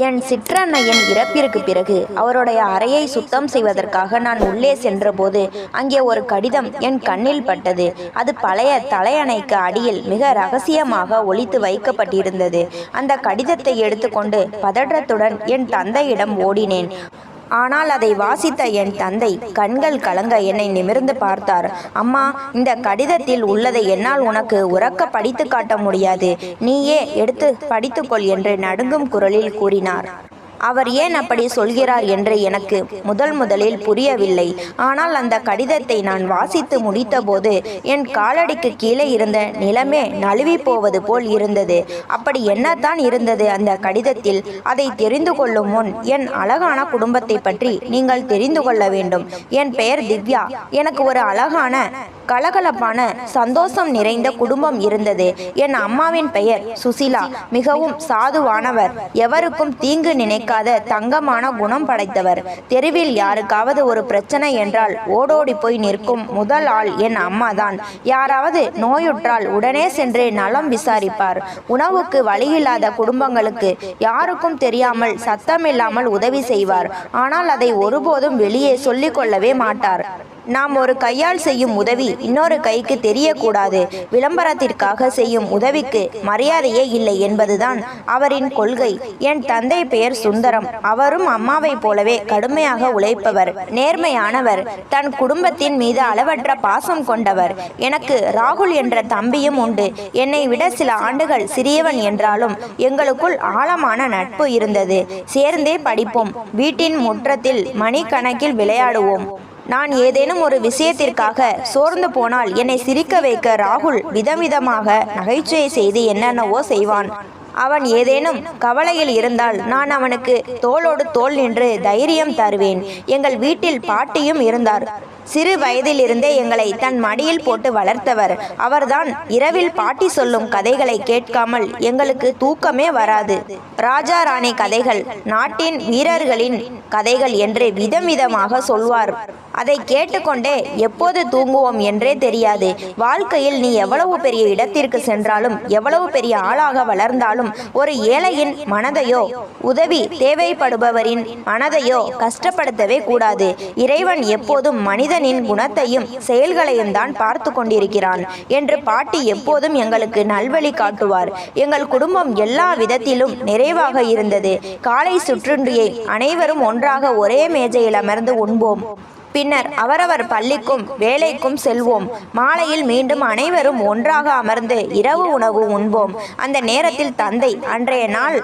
என் சிற்றன்னையின் இறப்பிற்கு பிறகு அவருடைய அறையை சுத்தம் செய்வதற்காக நான் உள்ளே சென்றபோது அங்கே ஒரு கடிதம் என் கண்ணில் பட்டது. அது பழைய தலையணைக்கு அடியில் மிக ரகசியமாக ஒளித்து வைக்கப்பட்டிருந்தது. அந்த கடிதத்தை எடுத்துக்கொண்டு பதற்றத்துடன் என் தந்தையிடம் ஓடினேன். ஆனால் அதை வாசித்த என் தந்தை கண்கள் கலங்க என்னை நிமிர்ந்து பார்த்தார். அம்மா, இந்த கடிதத்தில் உள்ளதை என்னால் உனக்கு உரக்க படித்து காட்ட முடியாது. நீயே எடுத்து படித்துக்கொள் என்று நடுங்கும் குரலில் கூறினார். அவர் ஏன் அப்படி சொல்கிறார் என்று எனக்கு முதலில் புரியவில்லை. ஆனால் அந்த கடிதத்தை நான் வாசித்து முடித்தபோது என் காலடிக்கு கீழே இருந்த நிலமே நழுவி போவது போல் இருந்தது. அப்படி என்னத்தான் இருந்தது அந்த கடிதத்தில்? அதை தெரிந்து கொள்ளும் முன் என் அழகான குடும்பத்தை பற்றி நீங்கள் தெரிந்து கொள்ள வேண்டும். என் பெயர் திவ்யா. எனக்கு ஒரு அழகான கலகலப்பான சந்தோஷம் நிறைந்த குடும்பம் இருந்தது. என் அம்மாவின் பெயர் சுசிலா. மிகவும் சாதுவானவர், எவருக்கும் தீங்கு நினைக்காத தங்கமான குணம் படைத்தவர். தெருவில் யாருக்காவது ஒரு பிரச்சனை என்றால் ஓடோடி போய் நிற்கும் முதல் ஆள் என் அம்மாதான். யாராவது நோயுற்றால் உடனே சென்று நலம் விசாரிப்பார். உணவுக்கு வழியில்லாத குடும்பங்களுக்கு யாருக்கும் தெரியாமல் சத்தமில்லாமல் உதவி செய்வார். ஆனால் அதை ஒருபோதும் வெளியே சொல்லிக் கொள்ளவே மாட்டார். நாம் ஒரு கையால் செய்யும் உதவி இன்னொரு கைக்கு தெரியக்கூடாது. விளம்பரத்திற்காக செய்யும் உதவிக்கு மரியாதையே இல்லை என்பதுதான் அவரின் கொள்கை. என் தந்தை பெயர் சுந்தரம். அவரும் அம்மாவை போலவே கடுமையாக உழைப்பவர், நேர்மையானவர், தன் குடும்பத்தின் மீது அளவற்ற பாசம் கொண்டவர். எனக்கு ராகுல் என்ற தம்பியும் உண்டு. என்னை விட சில ஆண்டுகள் சிறியவன் என்றாலும் எங்களுக்குள் ஆழமான நட்பு இருந்தது. சேர்ந்தே படிப்போம். வீட்டின் முற்றத்தில் மணிக்கணக்கில் விளையாடுவோம். நான் ஏதேனும் ஒரு விஷயத்திற்காக சோர்ந்து போனால் என்னை சிரிக்க வைக்க ராகுல் விதவிதமாக நகைச்சுவை செய்து என்னென்னவோ செய்வான். அவன் ஏதேனும் கவலையில் இருந்தால் நான் அவனுக்கு தோளோடு தோள் நின்று தைரியம் தருவேன். எங்கள் வீட்டில் பாட்டியும் இருந்தார். சிறு வயதிலிருந்தே எங்களை தன் மடியில் போட்டு வளர்த்தவர் அவர்தான். இரவில் பாட்டி சொல்லும் கதைகளை கேட்காமல் எங்களுக்கு தூக்கமே வராது. ராஜா ராணி கதைகள், நாட்டின் வீரர்களின் கதைகள் என்று விதமாக சொல்வார். அதை கேட்டுக்கொண்டே எப்போது தூங்குவோம் என்றே தெரியாது. வாழ்க்கையில் நீ எவ்வளவு பெரிய இடத்திற்கு சென்றாலும், எவ்வளவு பெரிய ஆளாக வளர்ந்தாலும், ஒரு ஏழையின் மனதையோ உதவி தேவைப்படுபவரின் மனதையோ கஷ்டப்படுத்தவே கூடாது. இறைவன் எப்போதும் மனிதனின் குணத்தையும் செயல்களையும் தான் பார்த்து கொண்டிருக்கிறான் என்று பாட்டி எப்போதும் எங்களுக்கு நல்வழி காட்டுவார். எங்கள் குடும்பம் எல்லா விதத்திலும் நிறைவாக இருந்தது. காலை சுற்றுண்டியை அனைவரும் ஒன்றாக ஒரே மேஜையில் அமர்ந்து உண்போம். பின்னர் அவரவர் பள்ளிக்கும் வேலைக்கும் செல்வோம். மாலையில் மீண்டும் அனைவரும் ஒன்றாக அமர்ந்து இரவு உணவு உண்போம். அந்த நேரத்தில் தந்தை அன்றைய நாள்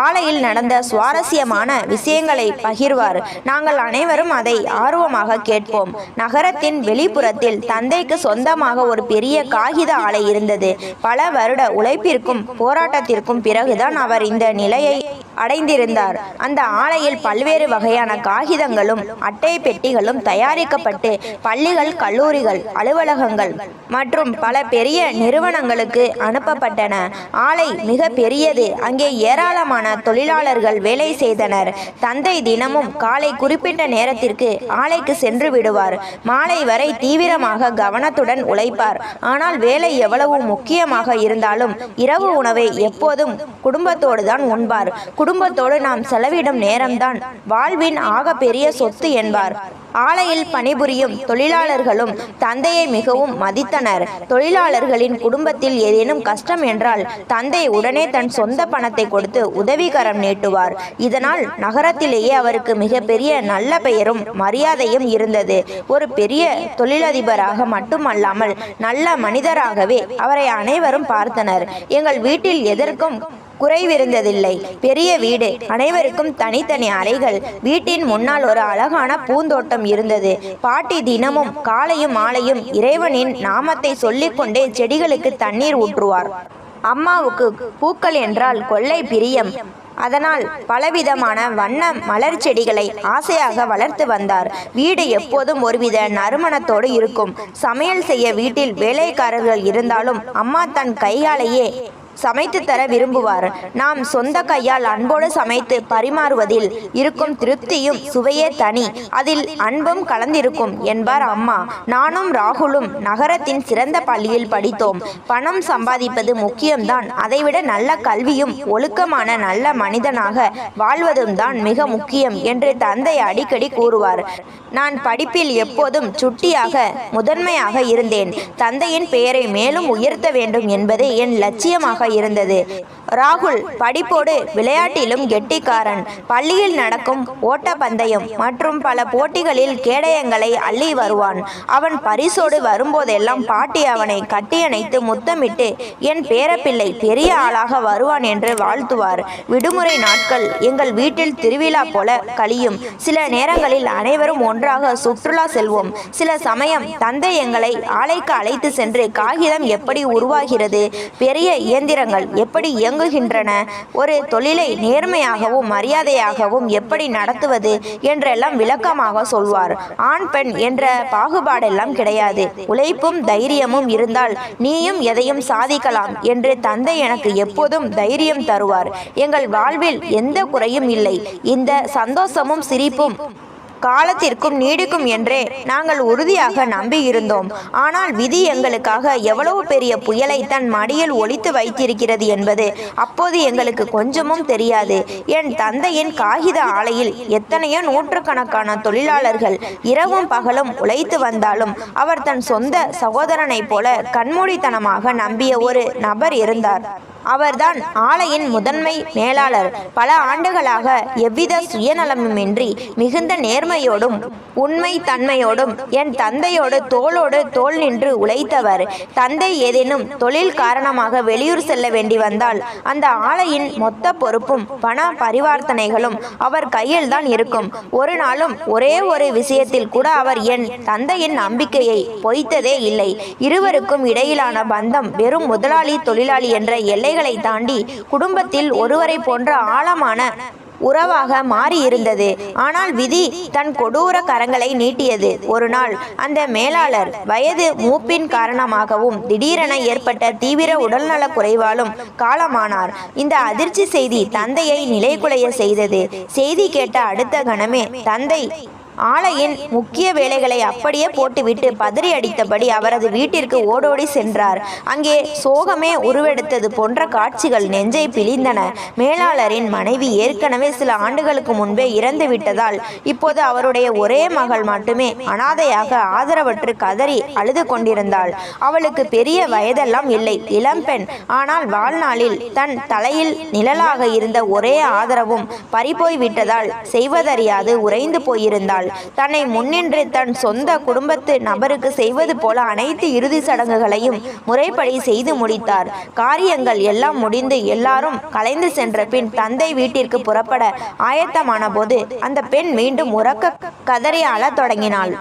ஆலையில் நடந்த சுவாரஸ்யமான விஷயங்களை பகிர்வார். நாங்கள் அனைவரும் அதை ஆர்வமாக கேட்போம். நகரத்தின் வெளிப்புறத்தில் தந்தைக்கு சொந்தமாக ஒரு பெரிய காகித ஆலை இருந்தது. பல வருட உழைப்பிற்கும் போராட்டத்திற்கும் பிறகுதான் அவர் இந்த நிலையை அடைந்திருந்தார். அந்த ஆலையில் பல்வேறு வகையான காகிதங்களும் அட்டை பெட்டிகளும் தயாரிக்கப்பட்டு பள்ளிகள், கல்லூரிகள், அலுவலகங்கள் மற்றும் பல பெரிய நிறுவனங்களுக்கு அனுப்பப்பட்டன. ஆலை மிக பெரியது. அங்கே ஏராளமான தொழிலாளர்கள் வேலை செய்தனர். தந்தை தினமும் காலை குறிப்பிட்ட நேரத்திற்கு ஆலைக்கு சென்று விடுவார். மாலை வரை தீவிரமாக கவனத்துடன் உழைப்பார். ஆனால் வேலை எவ்வளவு முக்கியமாக இருந்தாலும் இரவு உணவை எப்போதும் குடும்பத்தோடு தான் உண்பார். குடும்பத்தோடு நாம் செலவிடும் நேரம்தான் வாழ்வின் ஆக பெரிய சொத்து என்பார். ஆலையில் பணிபுரியும் தொழிலாளர்களும் தந்தையை மிகவும் மதித்தனர். தொழிலாளர்களின் குடும்பத்தில் ஏதேனும் கஷ்டம் என்றால் தந்தை உடனே தன் சொந்த பணத்தை கொடுத்து உதவிகரம் நீட்டுவார். இதனால் நகரத்திலேயே அவருக்கு மிகப்பெரிய நல்ல பெயரும் மரியாதையும் இருந்தது. ஒரு பெரிய தொழிலதிபராக மட்டுமல்லாமல் நல்ல மனிதராகவே அவரை அனைவரும் பார்த்தனர். எங்கள் வீட்டில் எதற்கும் குறைவிருந்ததில்லை. பெரிய வீடு, அனைவருக்கும் தனித்தனி அறைகள். வீட்டின் முன்னால் ஒரு அழகான பூந்தோட்டம் இருந்தது. பாட்டி தினமும் காலையும் மாலையும் இறைவனின் நாமத்தை சொல்லிக்கொண்டே செடிகளுக்கு தண்ணீர் ஊற்றுவார். அம்மாவுக்கு பூக்கள் என்றால் கொள்ளை பிரியம். அதனால் பலவிதமான வண்ண மலர் செடிகளை ஆசையாக வளர்த்து வந்தார். வீடு எப்போதும் ஒருவித நறுமணத்தோடு இருக்கும். சமையல் செய்ய வீட்டில் வேலைக்காரர்கள் இருந்தாலும் அம்மா தன் கையாலேயே சமைத்து தர விரும்புவார். நாம் சொந்த கையால் அன்போடு சமைத்து பரிமாறுவதில் இருக்கும் திருப்தியும் சுவையே தனி. அதில் அன்பும் கலந்திருக்கும் என்பார் அம்மா. நானும் ராகுலும் நகரத்தின் சிறந்த பள்ளியில் படித்தோம். பணம் சம்பாதிப்பது முக்கியம்தான், அதைவிட நல்ல கல்வியும் ஒழுக்கமான நல்ல மனிதனாக வாழ்வதும் தான் மிக முக்கியம் என்று தந்தை அடிக்கடி கூறுவார். நான் படிப்பில் எப்போதும் சுட்டியாக முதன்மையாக இருந்தேன். தந்தையின் பெயரை மேலும் உயர்த்த வேண்டும் என்பதே என் லட்சியமாக இருந்தது. ராகுல் படிப்போடு விளையாட்டிலும் கெட்டிக்காரன். பள்ளியில் நடக்கும் ஓட்டப்பந்தயம் மற்றும் பல போட்டிகளில் கேடயங்களை அள்ளி வருவான். அவன் பரிசோடு வரும்போதெல்லாம் பாட்டி அவனை கட்டியணைத்து முத்தமிட்டு என் பேரப்பிள்ளை பெரிய ஆளாக வருவான் என்று வாழ்த்துவார். விடுமுறை நாட்கள் எங்கள் வீட்டில் திருவிழா போல கழியும். சில நேரங்களில் அனைவரும் ஒன்றாக சுற்றுலா செல்வோம். சில சமயம் தந்தை எங்களை ஆலைக்கு அழைத்து சென்று காகிதம் எப்படி உருவாகிறது, பெரிய இயந்திரங்கள் எப்படி இயங்குகின்றன, ஒரு தொழிலை நேர்மையாகவும் மரியாதையாகவும் எப்படி நடத்துவது என்றெல்லாம் விளக்கமாக சொல்வார். ஆண் பெண் என்ற பாகுபாடெல்லாம் கிடையாது. உழைப்பும் தைரியமும் இருந்தால் நீயும் எதையும் சாதிக்கலாம் என்று தந்தை எனக்கு எப்போதும் தைரியம் தருவார். எங்கள் வாழ்வில் எந்த குறையும் இல்லை. இந்த சந்தோஷமும் சிரிப்பும் காலத்திற்கும் நீடிக்கும் என்றே நாங்கள் உறுதியாக நம்பியிருந்தோம். ஆனால் விதி எங்களுக்காக எவ்வளவு பெரிய புயலை தன் மடியில் ஒளித்து வைத்திருக்கிறது என்பது அப்போது எங்களுக்கு கொஞ்சமும் தெரியாது. என் தந்தையின் காகித ஆலையில் எத்தனையோ நூற்றுக்கணக்கான தொழிலாளர்கள் இரவும் பகலும் உழைத்து வந்தாலும் அவர் தன் சொந்த சகோதரனைப் போல கண்மூடித்தனமாக நம்பிய ஒரு நபர் இருந்தார். அவர்தான் ஆலையின் முதன்மை மேலாளர். பல ஆண்டுகளாக எவ்வித சுயநலமுமின்றி மிகுந்த நேர்மையோடும் உண்மை தன்மையோடும் என் தந்தையோடு தோளோடு தோள் நின்று உழைத்தவர். தந்தை ஏதேனும் தொழில் காரணமாக வெளியூர் செல்ல வேண்டி வந்தால் அந்த ஆலையின் மொத்த பொறுப்பும் பண பரிவர்த்தனைகளும் அவர் கையில்தான் இருக்கும். ஒரு நாளும் ஒரே ஒரு விஷயத்தில் கூட அவர் என் தந்தையின் நம்பிக்கையை பொய்த்ததே இல்லை. இருவருக்கும் இடையிலான பந்தம் வெறும் முதலாளி தொழிலாளி என்ற எல்லை தாண்டி குடும்பத்தில் ஒருவரை போன்ற ஆழமான உறவாக மாறியிருந்தது. ஆனால் விதி தன் கொடூர கரங்களை நீட்டியது. ஒரு நாள் அந்த மேலாளர் வயது மூப்பின் காரணமாகவும் திடீரென ஏற்பட்ட தீவிர உடல்நலக் குறைவாலும் காலமானார். இந்த அதிர்ச்சி செய்தி தந்தையை நிலைகுலைய செய்தது. செய்தி கேட்ட அடுத்த கணமே தந்தை ஆலையின் முக்கிய வேலைகளை அப்படியே போட்டுவிட்டு பதறி அடித்தபடி அவரது வீட்டிற்கு ஓடோடி சென்றார். அங்கே சோகமே உருவெடுத்தது போன்ற காட்சிகள் நெஞ்சை பிழிந்தன. மேலாளரின் மனைவி ஏற்கனவே சில ஆண்டுகளுக்கு முன்பே இறந்து விட்டதால் இப்போது அவருடைய ஒரே மகள் மட்டுமே அனாதையாக ஆதரவற்று கதறி அழுது கொண்டிருந்தாள். அவளுக்கு பெரிய வயதெல்லாம் இல்லை, இளம்பெண். ஆனால் வாழ்நாளில் தன் தலையில் நிழலாக இருந்த ஒரே ஆதரவும் பறிபோய் விட்டதால் செய்வதறியாது உறைந்து போயிருந்தாள். தன்னை முன்னின்று தன் சொந்த குடும்பத்து நபருக்கு செய்வது போல அனைத்து இறுதி சடங்குகளையும் முறைப்படி செய்து முடித்தார். காரியங்கள் எல்லாம் முடிந்து எல்லாரும் கலைந்து சென்ற பின் தந்தை வீட்டிற்கு புறப்பட ஆயத்தமான போது அந்த பெண் மீண்டும் உறக்க கதறி அழத் தொடங்கினாள்.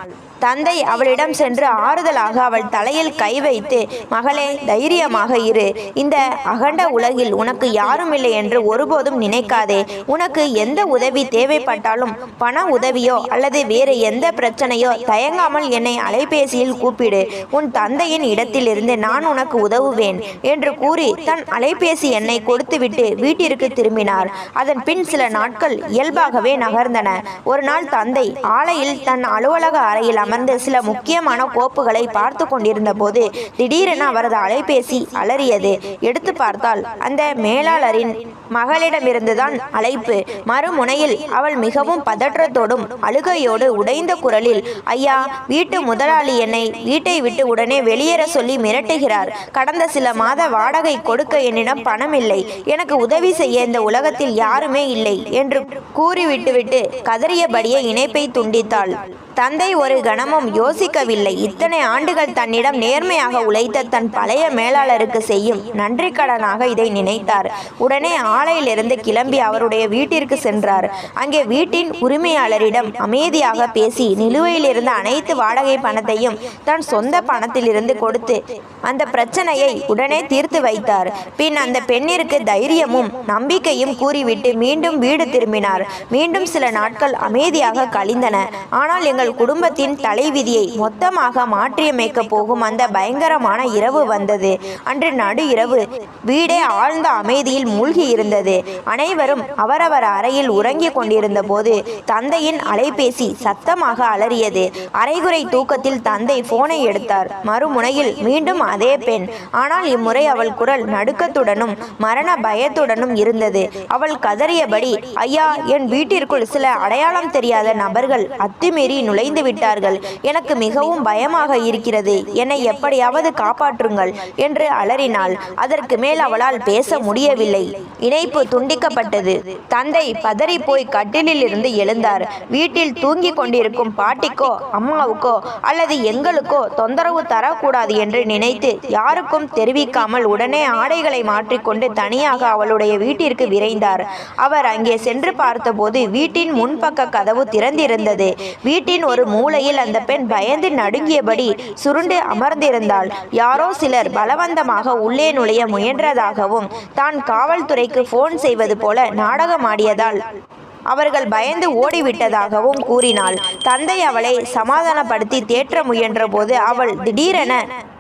தந்தை அவளிடம் சென்று ஆறுதலாக அவள் தலையில் கை வைத்து, மகளே, தைரியமாக இரு. இந்த அகண்ட உலகில் உனக்கு யாரும் இல்லை என்று ஒருபோதும் நினைக்காதே. உனக்கு எந்த உதவி தேவைப்பட்டாலும், பண உதவியோ அல்லது வேறு எந்த பிரச்சனையோ, தயங்காமல் என்னை அலைபேசியில் கூப்பிடு. உன் தந்தையின் இடத்திலிருந்து நான் உனக்கு உதவுவேன் என்று கூறி தன் அலைபேசி எண்ணை கொடுத்துவிட்டு வீட்டிற்கு திரும்பினார். அதன் பின் சில நாட்கள் இயல்பாகவே நகர்ந்தன. ஒரு நாள் தந்தை ஆலையில் தன் அலுவலக அறையில் அமர்ந்து சில முக்கியமான கோப்புகளை பார்த்து கொண்டிருந்த போது திடீரென அவரது அலைபேசி அலறியது. எடுத்து பார்த்தால் அந்த மேலாளரின் மகளிடமிருந்துதான் அழைப்பு. மறுமுனையில் அவள் மிகவும் பதற்றத்தோடும் அழுகையோடு உடைந்த குரலில், ஐயா, வீட்டு முதலாளி என்னை வீட்டை விட்டு உடனே வெளியேற சொல்லி மிரட்டுகிறார். கடந்த சில மாத வாடகை கொடுக்க என்னிடம் பணம் இல்லை. எனக்கு உதவி செய்ய இந்த உலகத்தில் யாருமே இல்லை என்று கூறிவிட்டுவிட்டு கதறியபடியே இணைப்பை துண்டித்தாள். தந்தை ஒரு கணமும் யோசிக்கவில்லை. இத்தனை ஆண்டுகள் தன்னிடம் நேர்மையாக உழைத்த தன் பழைய மேலாளருக்கு செய்யும் நன்றி கடனாக இதை நினைத்தார். உடனே ஆலையிலிருந்து கிளம்பி அவருடைய வீட்டிற்கு சென்றார். அங்கே வீட்டின் உரிமையாளரிடம் அமைதியாக பேசி நிலுவையில் இருந்த அனைத்து வாடகை பணத்தையும் தன் சொந்த பணத்திலிருந்து கொடுத்து அந்த பிரச்சனையை உடனே தீர்த்து வைத்தார். பின் அந்த பெண்ணிற்கு தைரியமும் நம்பிக்கையும் கூறிவிட்டு மீண்டும் வீடு திரும்பினார். மீண்டும் சில நாட்கள் அமைதியாக கழிந்தன. ஆனால் எங்கள் குடும்பத்தின் தலைவிதியை மொத்தமாக மாற்றியமைக்க போகும் அந்த பயங்கரமான இரவு வந்தது. அன்று நடு இரவு வீடே ஆழ்ந்த அமைதியில் மூழ்கி இருந்தது. அனைவரும் அவரவர் அறையில் உறங்கிக் கொண்டிருந்த போது தந்தையின் அலைபேசி சத்தமாக அலறியது. அரைகுறை தூக்கத்தில் தந்தை போனை எடுத்தார். மறுமுனையில் மீண்டும் அதே பெண். ஆனால் இம்முறை அவள் குரல் நடுக்கத்துடனும் மரண பயத்துடனும் இருந்தது. அவள் கதறியபடி, ஐயா, என் வீட்டிற்குள் சில அடையாளம் தெரியாத நபர்கள் அத்துமீறி நுழைந்து விட்டார்கள். எனக்கு மிகவும் பயமாக இருக்கிறது. என்னை எப்படியாவது காப்பாற்றுங்கள் என்று அலறினாள். அதற்கு மேல் அவளால் பேச முடியவில்லை. இணைப்பு துண்டிக்கப்பட்டது. தந்தை பதறி போய் கட்டிலில் இருந்து எழுந்தார். வீட்டில் தூங்கிக் கொண்டிருக்கும் பாட்டிக்கோ அம்மாவுக்கோ அல்லது எங்களுக்கோ தொந்தரவு தரக்கூடாது என்று நினைத்து யாருக்கும் தெரிவிக்காமல் உடனே ஆடைகளை மாற்றிக்கொண்டு தனியாக அவளுடைய வீட்டிற்கு விரைந்தார். அவர் அங்கே சென்று பார்த்தபோது வீட்டின் முன்பக்க கதவு திறந்திருந்தது. வீட்டின் ஒரு மூலையில் அந்த பெண் பயந்து நடுங்கியபடி சுருண்டு அமர்ந்திருந்தாள். யாரோ சிலர் பலவந்தமாக உள்ளே நுழைய முயன்றதாகவும் தான் காவல்துறைக்கு போன் செய்வது போல நாடகமாடியதால் அவர்கள் பயந்து ஓடிவிட்டதாகவும் கூறினாள். தந்தை அவளை சமாதானப்படுத்தி தேற்ற முயன்ற போது அவள் திடீரென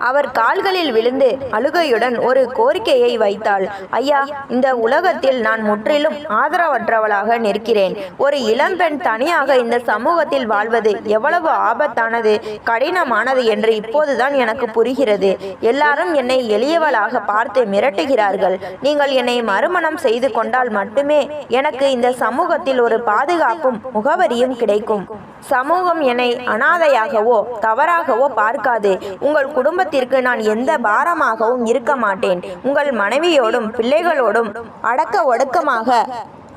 அவர் கால்களில் விழுந்து அழுகையுடன் ஒரு கோரிக்கையை வைத்தாள். ஐயா, இந்த உலகத்தில் நான் முற்றிலும் ஆதரவற்றவளாக நிற்கிறேன். ஒரு இளம்பெண் தனியாக இந்த சமூகத்தில் வாழ்வது எவ்வளவு ஆபத்தானது, கடினமானது என்று இப்போதுதான் எனக்கு புரிகிறது. எல்லாரும் என்னை எளியவளாக பார்த்து மிரட்டுகிறார்கள். நீங்கள் என்னை மறுமணம் செய்து கொண்டால் மட்டுமே எனக்கு இந்த சமூகத்தில் ஒரு பாதுகாப்பும் முகவரியும் கிடைக்கும். சமூகம் என்னை அனாதையாகவோ தவறாகவோ பார்க்காது. உங்கள் குடும்பத்திற்கு நான் எந்த பாரமாகவும் இருக்க மாட்டேன். உங்கள் மனைவியோடும் பிள்ளைகளோடும் அடக்க ஒடுக்கமாக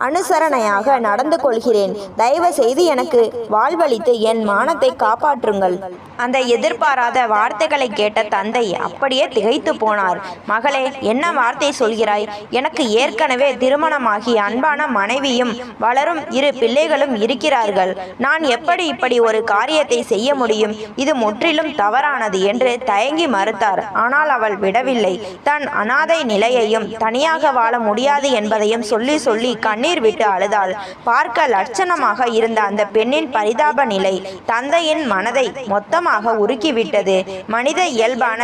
அனுசரணையாக நடந்து கொள்கிறேன். தயவு செய்து எனக்கு வாழ்வளித்து என் மானத்தை காப்பாற்றுங்கள். அந்த எதிர்பாராத வார்த்தைகளை கேட்ட தந்தை அப்படியே திகைத்து போனார். மகளே, என்ன வார்த்தை சொல்கிறாய்? எனக்கு ஏற்கனவே திருமணமாகி அன்பான மனைவியும் வளரும் 2 பிள்ளைகளும் இருக்கிறார்கள். நான் எப்படி இப்படி ஒரு காரியத்தை செய்ய முடியும்? இது முற்றிலும் தவறானது என்று தயங்கி மறுத்தார். ஆனால் அவள் விடவில்லை. தன் அனாதை நிலையையும் தனியாக வாழ முடியாது என்பதையும் சொல்லி சொல்லி கண்ணீர் விட்டு அழுதாள். பார்க்க லட்சணமாக இருந்த அந்த பெண்ணின் பரிதாப நிலை தந்தையின் மனதை மொத்தமாக உருக்கிவிட்டது. மனித இயல்பான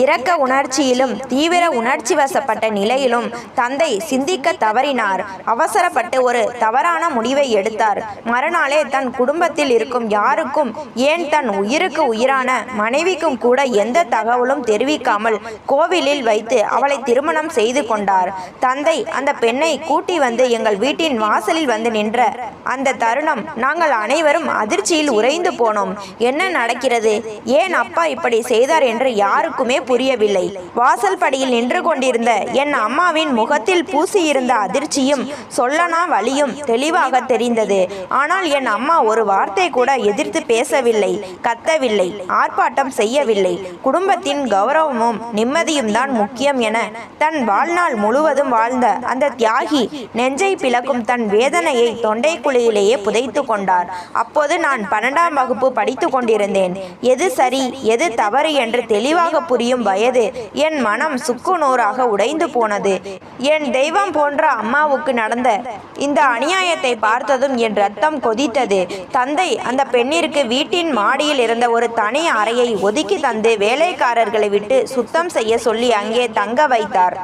இரக்க உணர்ச்சியிலும் தீவிர உணர்ச்சி வசப்பட்ட நிலையிலும் தந்தை சிந்திக்க தவறினார். அவசரப்பட்டு ஒரு தவறான முடிவை எடுத்தார். மறுநாளே தன் குடும்பத்தில் இருக்கும் யாருக்கும், ஏன் தன் உயிருக்கு உயிரான மனைவிக்கும் கூட எந்த தகவலும் தெரிவிக்காமல் கோவிலில் வைத்து அவளை திருமணம் செய்து கொண்டார். தந்தை அந்த பெண்ணை கூட்டி வந்து எங்கள் வீட்டின் வாசலில் வந்து நின்ற அந்த தருணம் நாங்கள் அனைவரும் அதிர்ச்சியில் உறைந்து போனோம். என்ன நடக்கிறது? ஏன் அப்பா இப்படி செய்தார் என்று யாருக்குமே புரியவில்லை. வாசல் படியில் நின்று கொண்டிருந்த என் அம்மாவின் முகத்தில் பூசியிருந்த அதிர்ச்சியும் சொல்லனா வலியும் தெளிவாக தெரிந்தது. ஆனால் என் அம்மா ஒரு வார்த்தை கூட எதிர்த்து பேசவில்லை, கத்தவில்லை, ஆர்ப்பாட்டம் செய்யவில்லை. குடும்பத்தின் கௌரவமும் நிம்மதியும் தான் முக்கியம் என தன் வாழ்நாள் முழுவதும் வாழ்ந்த அந்த தியாகி நெஞ்சை பிளக்கும் தன் வேதனையை தொண்டைக்குழியிலேயே புதைத்து கொண்டார். அப்போது நான் 12ஆம் வகுப்பு படித்து கொண்டிருந்தேன். எது சரி எது தவறு என்று தெளிவாக புரியும் வயது என் மனம் சுக்குநூறாக உடைந்து போனது. என் தெய்வம் போன்ற அம்மாவுக்கு நடந்த இந்த அநியாயத்தை பார்த்ததும் என் ரத்தம் கொதித்தது. தந்தை அந்த பெண்ணிற்கு வீட்டின் மாடியில் இருந்த ஒரு தனி அறையை ஒதுக்கி தந்து வேலைக்காரர்களை விட்டு சுத்தம் செய்ய சொல்லி அங்கே தங்க வைத்தார்.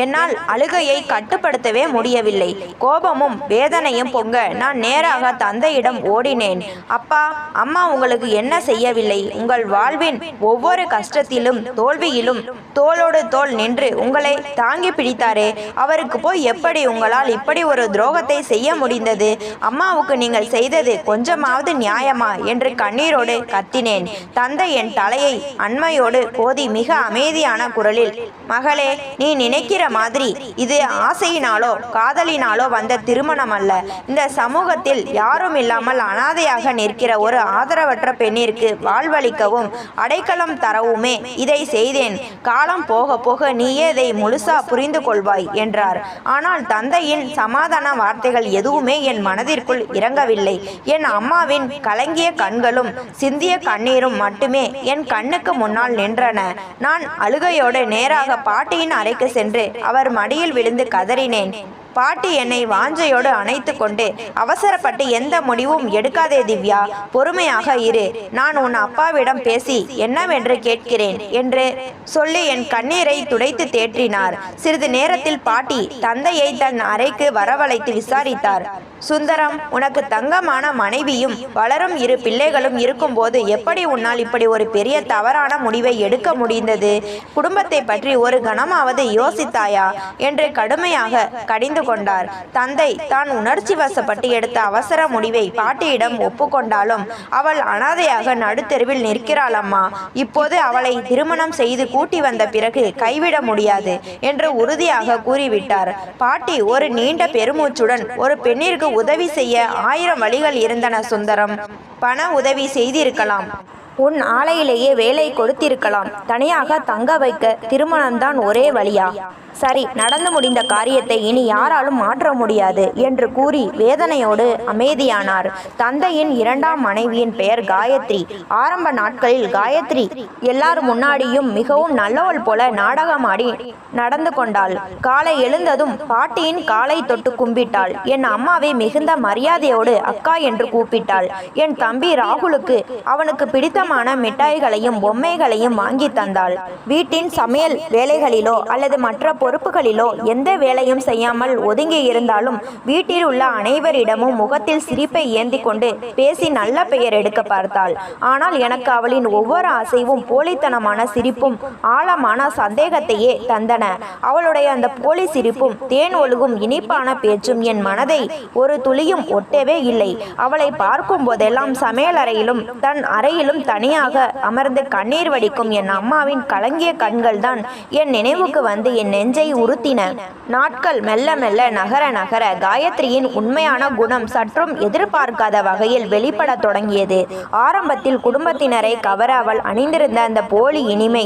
என்னால் அழுகையை கட்டுப்படுத்தவே முடியவில்லை. கோபமும் வேதனையும் பொங்க நான் நேராக தந்தையிடம் ஓடினேன். அப்பா, அம்மா உங்களுக்கு என்ன செய்யவில்லை? உங்கள் வாழ்வின் ஒவ்வொரு கஷ்டத்திலும் தோல்வியிலும் தோளோடு தோள் நின்று உங்களை தாங்கி பிடித்தாரே, அவருக்கு போய் எப்படி உங்களால் இப்படி ஒரு துரோகத்தை செய்ய முடிந்தது? அம்மாவுக்கு நீங்கள் செய்தது கொஞ்சமாவது நியாயமா என்று கண்ணீரோடு கத்தினேன். தந்தை என் தலையை அண்மையோடு கோதி மிக அமைதியான குரலில், மகளே, நீ நினைக்கிற மாதிரி இது ஆசையினாலோ காதலினாலோ வந்த திருமணம் அல்ல. இந்த சமூகத்தில் யாரும் இல்லாமல் அனாதையாக நிற்கிற ஒரு ஆதரவற்ற பெண்ணிற்கு வாழ்வளிக்கவும் அடைக்கலம் தரவுமே இதை செய்தேன். காலம் போக போக நீயே இதை முழுசா புரிந்து கொள்வாய் என்றார். ஆனால் தந்தையின் சமாதான வார்த்தைகள் எதுவுமே என் மனதிற்குள் இறங்கவில்லை. என் அம்மாவின் கலங்கிய கண்களும் சிந்திய கண்ணீரும் மட்டுமே என் கண்ணுக்கு முன்னால் நின்றன. நான் அழுகையோடு நேராக பாட்டியின் அறைக்கு சென்று அவர் மடியில் விழுந்து கதறினேன். பாட்டி என்னை வாஞ்சையோடு அணைத்து கொண்டு, அவசரப்பட்டு எந்த முடிவும் எடுக்காதே திவ்யா, பொறுமையாக இரு, நான் உன் அப்பாவிடம் பேசி என்னவென்று கேட்கிறேன் என்று சொல்லி என் கண்ணீரை துடைத்து தேற்றினார். சிறிது நேரத்தில் பாட்டி தந்தையை தன் அறைக்கு வரவழைத்து விசாரித்தார். சுந்தரம், உனக்கு தங்கமான மனைவியும் வளரும் 2 பிள்ளைகளும் இருக்கும்போது எப்படி உன்னால் இப்படி ஒரு பெரிய தவறான முடிவை எடுக்க முடிந்தது? குடும்பத்தை பற்றி ஒரு கணமாவது யோசித்தாயா என்று கடுமையாக கடிந்து கொண்டார். தந்தை தான் உணர்ச்சி வசப்பட்டு எடுத்த அவசர முடிவை பாட்டியிடம் ஒப்புக்கொண்டாலும் அவள் அனாதையாக நடுத்தெருவில் நிற்கிறாள் அம்மா. இப்போது அவளை திருமணம் செய்து கூட்டி வந்த பிறகு கைவிட முடியாது என்று உறுதியாக கூறிவிட்டார். பாட்டி ஒரு நீண்ட பெருமூச்சுடன், ஒரு பெண்ணிற்கு உதவி செய்ய 1000 வழிகள் இருந்தன சுந்தரம். பண உதவி செய்திருக்கலாம், உன் ஆலையிலேயே வேலை கொடுத்திருக்கலாம், தனியாக தங்க வைக்க திருமணம்தான் ஒரே வழியா? சரி, நடந்து முடிந்த காரியத்தை இனி யாராலும் மாற்ற முடியாது என்று கூறி வேதனையோடு அமைதியானார். தந்தையின் 2ஆம் மனைவியின் பெயர் காயத்ரி. ஆரம்ப நாட்களில் காயத்ரி எல்லார் முன்னாடியும் மிகவும் நல்லவள் போல நாடகமாடி நடந்து கொண்டாள். காலை எழுந்ததும் பாட்டியின் காலை தொட்டு கும்பிட்டாள். என் அம்மாவை மிகுந்த மரியாதையோடு அக்கா என்று கூப்பிட்டாள். என் தம்பி ராகுலுக்கு அவனுக்கு பிடித்தமான மிட்டாய்களையும் பொம்மைகளையும் வாங்கி தந்தாள். வீட்டின் சமையல் வேலைகளிலோ அல்லது மற்ற பொறுப்புகளிலோ எந்த வேலையும் செய்யாமல் ஒதுங்கி இருந்தாலும் வீட்டில் உள்ள அனைவரிடமும் முகத்தில் சிரிப்பை ஏந்தி கொண்டு பேசி நல்ல பெயர் எடுக்க பார்த்தாள். ஆனால் எனக்கு அவளின் ஒவ்வொரு அசைவும் போலித்தனமான சிரிப்பும் ஆழமான சந்தேகத்தையே தந்தன. அவளுடைய அந்த போலி சிரிப்பும் தேன் ஒழுகும் இனிப்பான பேச்சும் என் மனதை ஒரு துளியும் ஒட்டவே இல்லை. அவளை பார்க்கும் போதெல்லாம் சமையலறையிலும் தன் அறையிலும் தனியாக அமர்ந்து கண்ணீர் வடிக்கும் என் அம்மாவின் கலங்கிய கண்கள் தான் என் நினைவுக்கு வந்து என் நெஞ்சை உறுத்தின. நாட்கள் மெல்ல மெல்ல நகர நகர காயத்ரியின் உண்மையான குணம் சற்றும் எதிர்பார்க்காத வகையில் வெளிப்பட தொடங்கியது. ஆரம்பத்தில் குடும்பத்தினரை கவர அவள் அணிந்திருந்த அந்த போலி இனிமை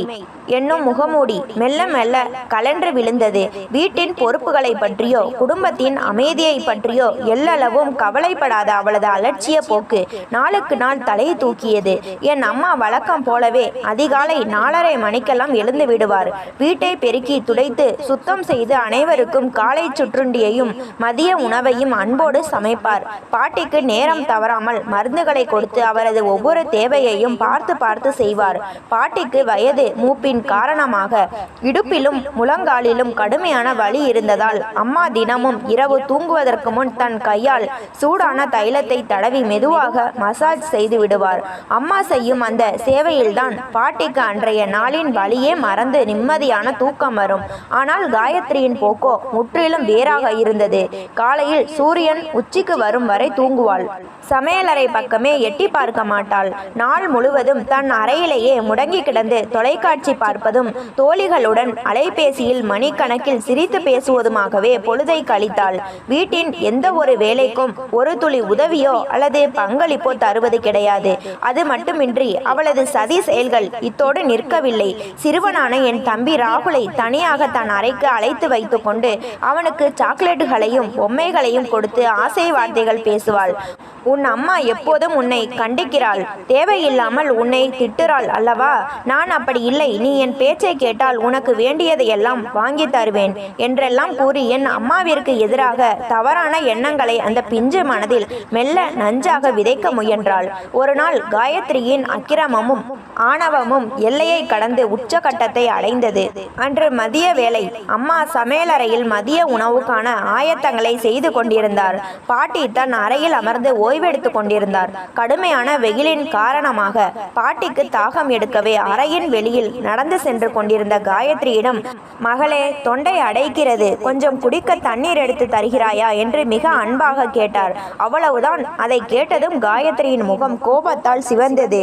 என்னும் முகமூடி மெல்ல மெல்ல கலன்று விழுந்தது. வீட்டின் பொறுப்புகளை பற்றியோ குடும்பத்தின் அமைதியை பற்றியோ எல்லளவும் கவலைப்படாத அவளது அலட்சிய போக்கு நாளுக்கு நாள் தலை தூக்கியது. என் அம்மா வழக்கம் போலவே அதிகாலை 4:30 மணிக்கெல்லாம் எழுந்து விடுவார். வீட்டை பெருக்கி துடைத்து சுத்தம் செய்து அனைவருக்கும் காலை சுற்றுண்டியையும் மதிய உணவையும் அன்போடு சமைப்பார். பாட்டிக்கு நேரம் தவறாமல் மருந்துகளை கொடுத்து அவரது ஒவ்வொரு தேவையையும் பார்த்து பார்த்து செய்வார். பாட்டிக்கு வயது மூப்பின் காரணமாக இடுப்பிலும் முழங்காலிலும் கடுமையான வலி இருந்ததால் அம்மா தினமும் இரவு தூங்குவதற்கு முன் தன் கையால் சூடான தைலத்தை தடவி மெதுவாக மசாஜ் செய்து விடுவார். அம்மா செய்யும் அந்த சேவையில்தான் பாட்டிக்கு அன்றைய நாளின் வலியே மறந்து நிம்மதியான தூக்கம் வரும். ஆனால் காயத்ரியின் போக்கோ முற்றிலும் வேறாக இருந்தது. காலையில் சூரியன் உச்சிக்கு வரும் வரை தூங்குவாள். சமையலறை பக்கமே எட்டி பார்க்க மாட்டாள். நாள் முழுவதும் தன் அறையிலேயே முடங்கி கிடந்து தொலைக்காட்சி பார்ப்பதும் தோழிகளுடன் அலைபேசியில் மணிக்கணக்கில் சிரித்து பேசுவதுமாகவே பொழுதை கழித்தாள். வீட்டின் எந்த ஒரு வேலைக்கும் ஒரு துளி உதவியோ அல்லது பங்களிப்போ தருவது கிடையாது. அது மட்டுமின்றி அவளது சதி செயல்கள் இத்தோடு நிற்கவில்லை. சிறுவனான என் தம்பி ராகுலை தனியாக தன் அறைக்கு அழைத்து வைத்து கொண்டு அவனுக்கு சாக்லேட்டுகளையும் பொம்மைகளையும் கொடுத்து ஆசை வார்த்தைகள் பேசுவாள். உன் அம்மா எப்போதும் உன்னை கண்டிக்கிறாள், தேவையில்லாமல் உன்னை திட்டுறாள் அல்லவா? நான் அப்படி இல்லை, நீ என் பேச்சை கேட்டால் உனக்கு வேண்டியதையெல்லாம் வாங்கி தருவேன் என்றெல்லாம் கூறி என் அம்மாவிற்கு எதிராக தவறான எண்ணங்களை அந்த பிஞ்சு மனதில் மெல்ல நஞ்சாக விதைக்க முயன்றாள். ஒரு நாள் காயத்ரியின் அக்கிரமமும் ஆணவமும் எல்லையை கடந்து உச்சகட்டத்தை அடைந்தது. அன்று மதிய வேளை. அம்மா சமையலறையில் மதிய உணவுக்கான ஆயத்தங்களை செய்து கொண்டிருந்தார். பாட்டி தன் அறையில் அமர்ந்து ஓய்வெடுத்து கொண்டிருந்தார். கடுமையான வெயிலின் காரணமாக பாட்டிக்கு தாகம் எடுக்கவே அறையின் வெளியில் நடந்து சென்று கொண்டிருந்த காயத்ரியிடம், மகளே, தொண்டை அடைக்கிறது, கொஞ்சம் குடிக்க தண்ணீர் எடுத்து தருகிறாயா என்று மிக அன்பாக கேட்டார். அவ்வளவுதான். அதை கேட்டதும் காயத்ரியின் முகம் கோபத்தால் சிவந்தது.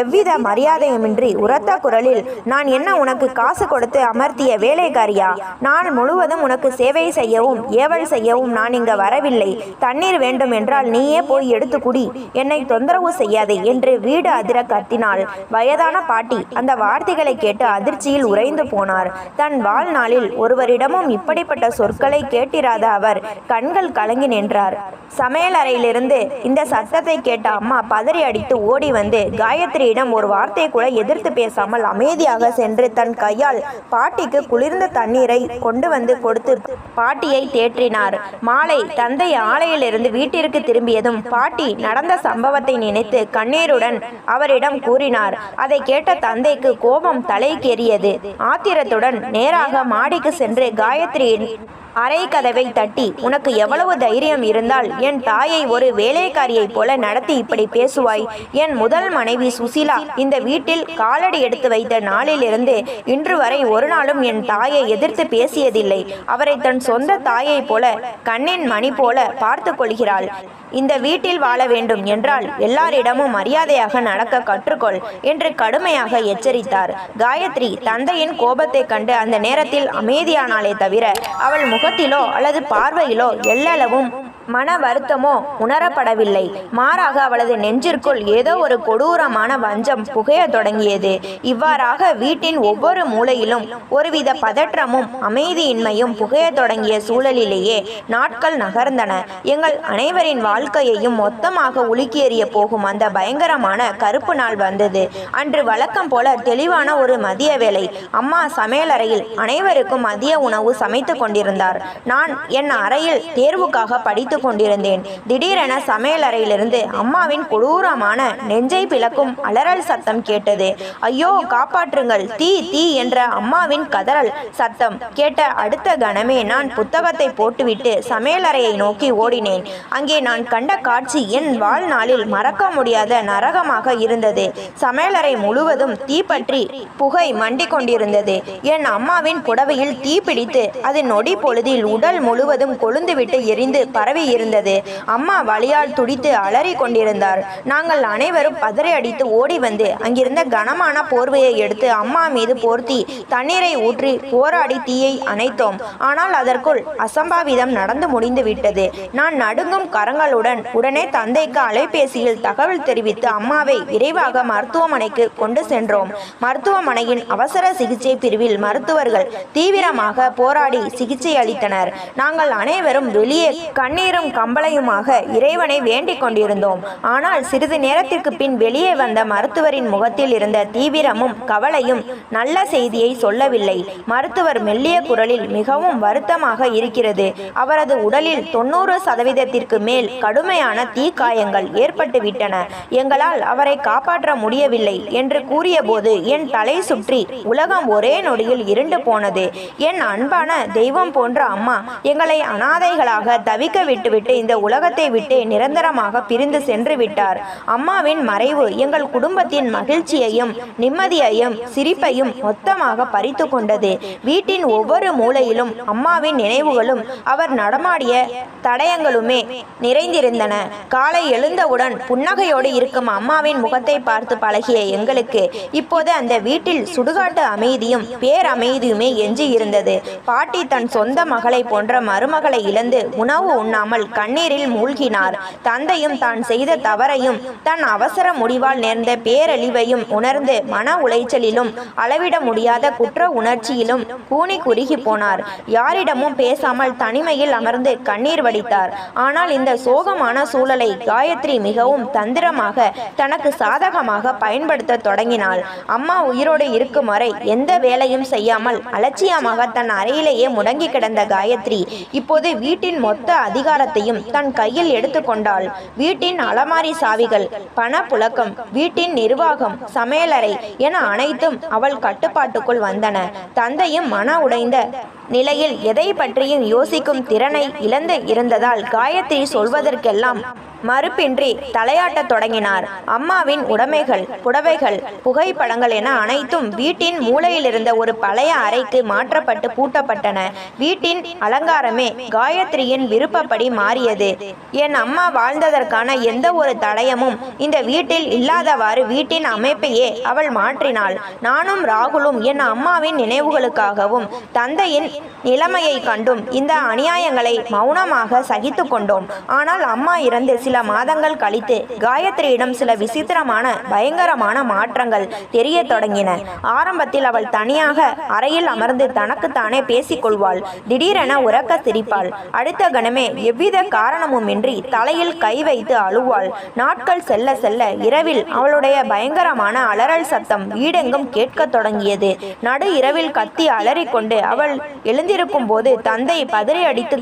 எவ்வித மரியாதையுமின்றி உரத்த குரலில், நான் என்ன உனக்கு காசு கொடுத்து அமர்த்திய வேலைக்காரியா? நாள் முழுவதும் உனக்கு சேவை செய்யவும் ஏவல் செய்யவும் நான் இங்கு வரவில்லை. தண்ணீர் வேண்டும் என்றால் நீயே போய் எடுத்து குடி, என்னை தொந்தரவு செய்யாதே என்று வீடு அதிர கத்தினாள். வயதான பாட்டி அந்த வார்த்தைகளை கேட்டு அதிர்ச்சியில் உறைந்து போனார். தன் வாழ்நாளில் ஒருவரிடமும் இப்படிப்பட்ட சொற்களை கேட்டிராத அவர் கண்கள் கலங்கி நின்றார். சமையலறையிலிருந்து இந்த சத்தத்தை கேட்ட அம்மா பதறி அடித்து ஓடி வந்து காயத்ரியிடம் ஒரு வார்த்தை கூட எதிர்த்து பேசாமல் அமைதியாக சென்று தன் கையால் பாட்டிக்கு குளிர்ந்த தண்ணீரை கொண்டு வந்து கொடுத்து பாட்டியை தேற்றினார். மாலை தந்தை ஆலையிலிருந்து வீட்டிற்கு திரும்பியதும் பாட்டி நடந்த சம்பவத்தை நினைத்து கண்ணீருடன் அவரிடம் கூறினார். அதை கேட்ட தந்தைக்கு கோபம் தலைக்கேறியது. ஆத்திரத்துடன் நேராக மாடிக்கு சென்று காயத்ரியின் அறை கதவை தட்டி, உனக்கு எவ்வளவு தைரியம் இருந்தால் என் தாயை ஒரு வேலைக்காரியைப் போல நடத்தி இப்படி பேசுவாய்? என் முதல் மனைவி சுசீலா இந்த வீட்டில் காலடி எடுத்து வைத்த நாளிலிருந்து இன்று வரை ஒரு நாளும் என் தாயை எதிர்த்து பேசியதில்லை. அவரை தன் சொந்த தாயை போல கண்ணின் மணி போல பார்த்து கொள்கிறாள். இந்த வீட்டில் வாழ வேண்டும் என்றால் எல்லாரிடமும் மரியாதையாக நடக்க கற்றுக்கொள் என்று கடுமையாக எச்சரித்தார். காயத்ரி தந்தையின் கோபத்தை கண்டு அந்த நேரத்தில் அமைதியானாலே தவிர அவள் முகத்திலோ அல்லது பார்வையிலோ எல்லளவும் மன வருத்தமோ உணரப்படவில்லை. மாறாக அவளது நெஞ்சிற்குள் ஏதோ ஒரு கொடூரமான வஞ்சம் புகைய தொடங்கியது. இவ்வாறாக வீட்டின் ஒவ்வொரு மூலையிலும் ஒருவித பதற்றமும் அமைதியின்மையும் புகைய தொடங்கிய சூழலிலேயே நாட்கள் நகர்ந்தன. எங்கள் அனைவரின் வாழ்க்கையையும் மொத்தமாக உலுக்கியெறிய போகும் அந்த பயங்கரமான கருப்பு நாள் வந்தது. அன்று வழக்கம் போல தெளிவான ஒரு மதிய வேளை. அம்மா சமையலறையில் அனைவருக்கும் மதிய உணவு சமைத்து கொண்டிருந்தார். நான் என் அறையில் தேர்வுக்காக படித்து கொண்டிருந்தேன். திடீரென சமையலறையிலிருந்து அம்மாவின் கொடூரமான நெஞ்சை பிளக்கும் அலறல் சத்தம் கேட்டது. ஐயோ காப்பாற்றுங்கள், தீ தீ என்ற அம்மாவின் கதறல் சத்தம் கேட்ட அடுத்த கணமே நான் புத்தகத்தை போட்டுவிட்டு சமையலறையை நோக்கி ஓடினேன். அங்கே நான் கண்ட காட்சி என் வாழ்நாளில் மறக்க முடியாத நரகமாக இருந்தது. சமையலறை முழுவதும் தீப்பற்றி புகை மண்டி கொண்டிருந்தது. என் அம்மாவின் புடவையில் தீ பிடித்து அது நொடி பொழுதில் உடல் முழுவதும் கொழுந்துவிட்டு எரிந்து பரவி இருந்தது. அம்மா வலியால் துடித்து அலறி கொண்டிருந்தார். நாங்கள் அனைவரும் பதறி அடித்து ஓடி வந்து அங்கிருந்த கனமான போர்வையை எடுத்து அம்மா மீது போர்த்தி தண்ணீரை ஊற்றி போராடி தீயை அணைத்தோம். ஆனால் அதற்குள் அசம்பாவிதம் நடந்து முடிந்து விட்டது. நான் நடுங்கும் கரங்களுடன் உடனே தந்தைக்கு அலைபேசியில் தகவல் தெரிவித்து அம்மாவை விரைவாக மருத்துவமனைக்கு கொண்டு சென்றோம். மருத்துவமனையின் அவசர சிகிச்சை பிரிவில் மருத்துவர்கள் தீவிரமாக போராடி சிகிச்சை அளித்தனர். நாங்கள் அனைவரும் வெளியே கண்ணீரும் கம்பளையுமாக இறைவனை வேண்டிக் கொண்டிருந்தோம். ஆனால் சிறிது நேரத்திற்கு பின் வெளியே வந்த மருத்துவரின் முகத்தில் இருந்த தீவிரமும் கவலையும் நல்ல செய்தியை சொல்லவில்லை. மருத்துவர் மெல்லிய குரலில் மிகவும் வருத்தமாக இருக்கிறது. அவரது உடலில் 90% மேல் கடுமையான தீக்காயங்கள் ஏற்பட்டுவிட்டன. எங்களால் அவரை காப்பாற்ற முடியவில்லை என்று கூறிய போது என் தலை சுற்றி உலகம் ஒரே நொடியில் இருண்டு போனது. என் அன்பான தெய்வம் போன்ற அம்மா எங்களை அனாதைகளாக தவிக்க விட்டுவிட்டு இந்த உலகத்தை விட்டு நிரந்தரமாக பிரிந்து சென்று விட்டார். அம்மாவின் மறைவு எங்கள் குடும்பத்தின் மகிழ்ச்சியையும் நிம்மதியையும் சிரிப்பையும் மொத்தமாக பறித்து கொண்டது. வீட்டின் ஒவ்வொரு மூலையிலும் அம்மாவின் நினைவுகளும் அவர் நடமாடிய தடயங்களுமே நிறைந்திருந்தன. காலை எழுந்தவுடன் புன்னகையோடு இருக்கும் அம்மாவின் முகத்தை பார்த்து பழகிய எங்களுக்கு இப்போது அந்த வீட்டில் சுடுகாட்டு அமைதியும் பேரமைதியுமே எஞ்சி இருந்தது. பாட்டி தன் சொந்த மகளை போன்ற மருமகளை இழந்து உணவு உண்ணாமல் கண்ணீரில் மூழ்கினார். தந்தையும் தான் செய்த தவறையும் தன் அவசர முடிவால் நேர்ந்த பேரழிவையும் உணர்ந்து மன உளைச்சலிலும் அளவிட முடியாத குற்ற உணர்ச்சியிலும் கூனி குறுகி போனார். யாரிடமும் பேசாமல் தனிமையில் அமர்ந்து கண்ணீர் வடித்தார். ஆனால் இந்த சோகமான சூழலை காயத்ரி மிகவும் தந்திரமாக தனக்கு சாதகமாக பயன்படுத்த தொடங்கினாள். அம்மா உயிரோடு இருக்கும் வரை எந்த வேலையும் செய்யாமல் அலட்சியமாக தன் அறையிலேயே முடங்கி கிடந்த காயத்ரி இப்போது வீட்டின் மொத்த அதிகாரத்தையும் தன் கையில் எடுத்துக்கொண்டாள். வீட்டின் அலமாரி சாவிகள், பணப்புழக்கம், வீட்டின் நிர்வாகம், சமையலறை என அனைத்தும் அவள் கட்டுப்பாட்டுக்குள் வந்தன. தந்தையும் மன உடைந்த நிலையில் எதை பற்றியும் யோசிக்கும் திறனை இழந்து இருந்ததால் காயத்ரி சொல்வதற்கெல்லாம் மறுப்பின்றி தலையாட்டத் தொடங்கினார். அம்மாவின் உடைமைகள், புடவைகள், புகைப்படங்கள் என அனைத்தும் வீட்டின் மூலையில் இருந்த ஒரு பழைய அறைக்கு மாற்றப்பட்டு பூட்டப்பட்டன. வீட்டின் அலங்காரமே காயத்ரியின் விருப்பப்படி மாறியது. என் அம்மா வாழ்ந்ததற்கான எந்த ஒரு தடயமும் இந்த வீட்டில் இல்லாதவாறு வீட்டின் அமைப்பையே அவள் மாற்றினாள். நானும் ராகுலும் என் அம்மாவின் நினைவுகளுக்காகவும் தந்தையின் நிலைமையை கண்டும் இந்த அநியாயங்களை மௌனமாக சகித்து கொண்டோம். ஆனால் அம்மா இறந்து சில மாதங்கள் கழித்து காயத்ரியிடம் சில விசித்திரமான பயங்கரமான மாற்றங்கள் தெரிய தொடங்கின. ஆரம்பத்தில் அவள் தனியாக அறையில் அமர்ந்து தனக்குத்தானே பேசிக்கொள்வாள். திடீரென உரக்க சிரிப்பாள். அடுத்த கணமே எவ்வித காரணமுமின்றி தலையில் கை வைத்து அழுவாள். நாட்கள் செல்ல செல்ல இரவில் அவளுடைய பயங்கரமான அலறல் சத்தம் வீடெங்கும் கேட்கத் தொடங்கியது. நடு இரவில் கத்தி அலறிக்கொண்டு அவள் எழுந்திருக்கும் போது தந்தை பதறி அடித்து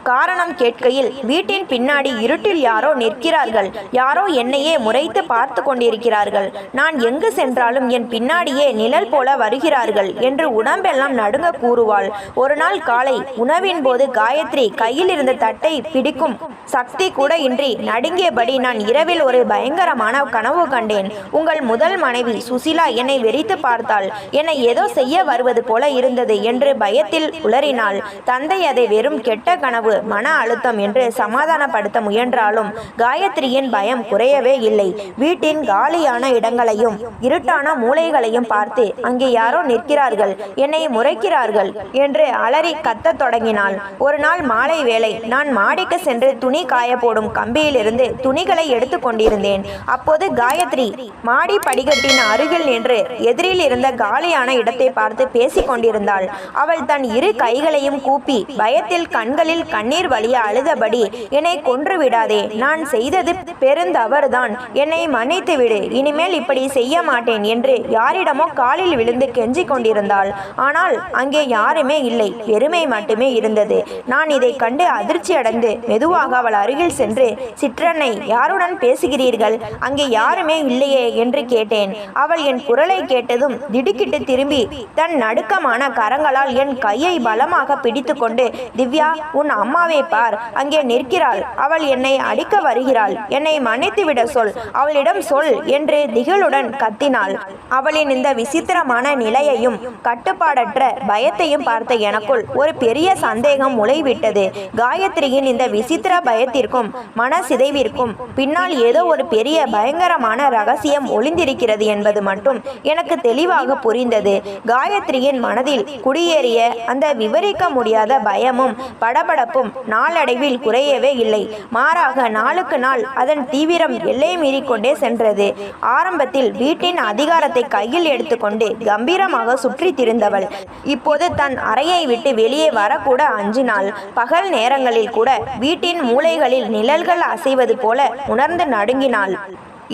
காரணம் கேட்கையில் வீட்டின் பின்னாடி இருட்டில் யாரோ நிற்கிறார்கள். யாரோ என்னையே முறைத்து பார்த்து கொண்டிருக்கிறார்கள். நான் எங்கு சென்றாலும் என் பின்னாடியே நிழல் போல வருகிறார்கள் என்று உடம்பெல்லாம் நடுங்க கூறுவாள். ஒரு நாள் காலை உணவின் போது காயத்ரி கையில் இருந்த தட்டை பிடிக்கும் சக்தி கூட இன்றி நடுங்கியபடி, நான் இரவில் ஒரு பயங்கரமான கனவு கண்டேன். உங்கள் முதல் மனைவி சுசிலா என்னை வெறித்து பார்த்தாள். என்னை ஏதோ செய்ய வருவது போல இருந்தது என்று பயத்தில் உளறினாள். தந்தை அதை வெறும் கெட்ட கனவு, மன அழுத்தம் என்று சமாதானப்படுத்த முயன்றாலும் காயத்ரியின் பயம் குறையவே இல்லை. வீட்டின் காலியான இடங்களையும் இருட்டான மூலைகளையும் பார்த்து அங்கே யாரோ நிற்கிறார்கள், என்னை முறைக்கிறார்கள் என்று அலறி கத்தத் தொடங்கினாள். ஒரு நாள் மாலை வேளை நான் மாடிக்கு சென்று துணி காய போடும் கம்பியிலிருந்து துணிகளை எடுத்து கொண்டிருந்தேன். அப்போது காயத்ரி மாடி படிக்கட்டின் அருகில் நின்று எதிரில் இருந்த காலியான இடத்தை பார்த்து பேசிக் கொண்டிருந்தாள். அவள் தன் இரு கைகளையும் கூப்பி பயத்தில் கண்களில் கண்ணீர் வழிய அழுதபடி, என்னை கொன்று விடாதே, நான் செய்தது பெருந்தவறுதான், என்னை மன்னித்து விடு, இனிமேல் இப்படி செய்ய மாட்டேன் என்று யாரிடமோ காலில் விழுந்து கெஞ்சி கொண்டிருந்தாள். ஆனால் அங்கே யாருமே இல்லை, வெறுமை மட்டுமே இருந்தது. நான் இதை கண்டு அதிர்ச்சி அடைந்து மெதுவாக அவள் அருகில் சென்று, சிற்றன்னை, யாருடன் பேசுகிறீர்கள்? அங்கே யாருமே இல்லையே என்று கேட்டேன். அவள் என் குரலை கேட்டதும் திடுக்கிட்டு திரும்பி தன் நடுக்கமான கரங்களால் என் கையை பலமாக பிடித்து கொண்டு, திவ்யா, உன் அம்மாவை பார், அங்கே நிற்கிறாள், அவள் என்னை அடிக்க வருகிறாள், என்னை மன்னித்து விட சொல், அவளிடம் சொல் என்று திகிலுடன் கத்தினாள். அவளின் இந்த விசித்திரமான நிலையையும் கட்டுப்பாடற்ற பயத்தையும் பார்த்த எனக்குள் ஒரு பெரிய சந்தேகம் முளைவிட்டது. காயத்ரியின் இந்த விசித்திர பயத்திற்கும் மனசிதைவிற்கும் பின்னால் ஏதோ ஒரு பெரிய பயங்கரமான ரகசியம் ஒளிந்திருக்கிறது என்பது மட்டும் எனக்கு தெளிவாக புரிந்தது. காயத்ரியின் மனதில் குடியேறிய அந்த விவரிக்க முடியாத பயமும் படபடப்பும் நாளடைவில் குறையவே இல்லை. மாறாக நாளுக்கு நாள் அதன் தீவிரம் எல்லை மீறிக்கொண்டே சென்றது. ஆரம்பத்தில் வீட்டின் அதிகாரத்தை கையில் எடுத்துக்கொண்டு கம்பீரமாக சுற்றி திரிந்தவள் இப்போது தன் அறையை விட்டு வெளியே வரக்கூட அஞ்சினாள். பகல் நேரங்களில் கூட வீட்டின் மூலைகளில் நிழல்கள் அசைவது போல உணர்ந்து நடுங்கினாள்.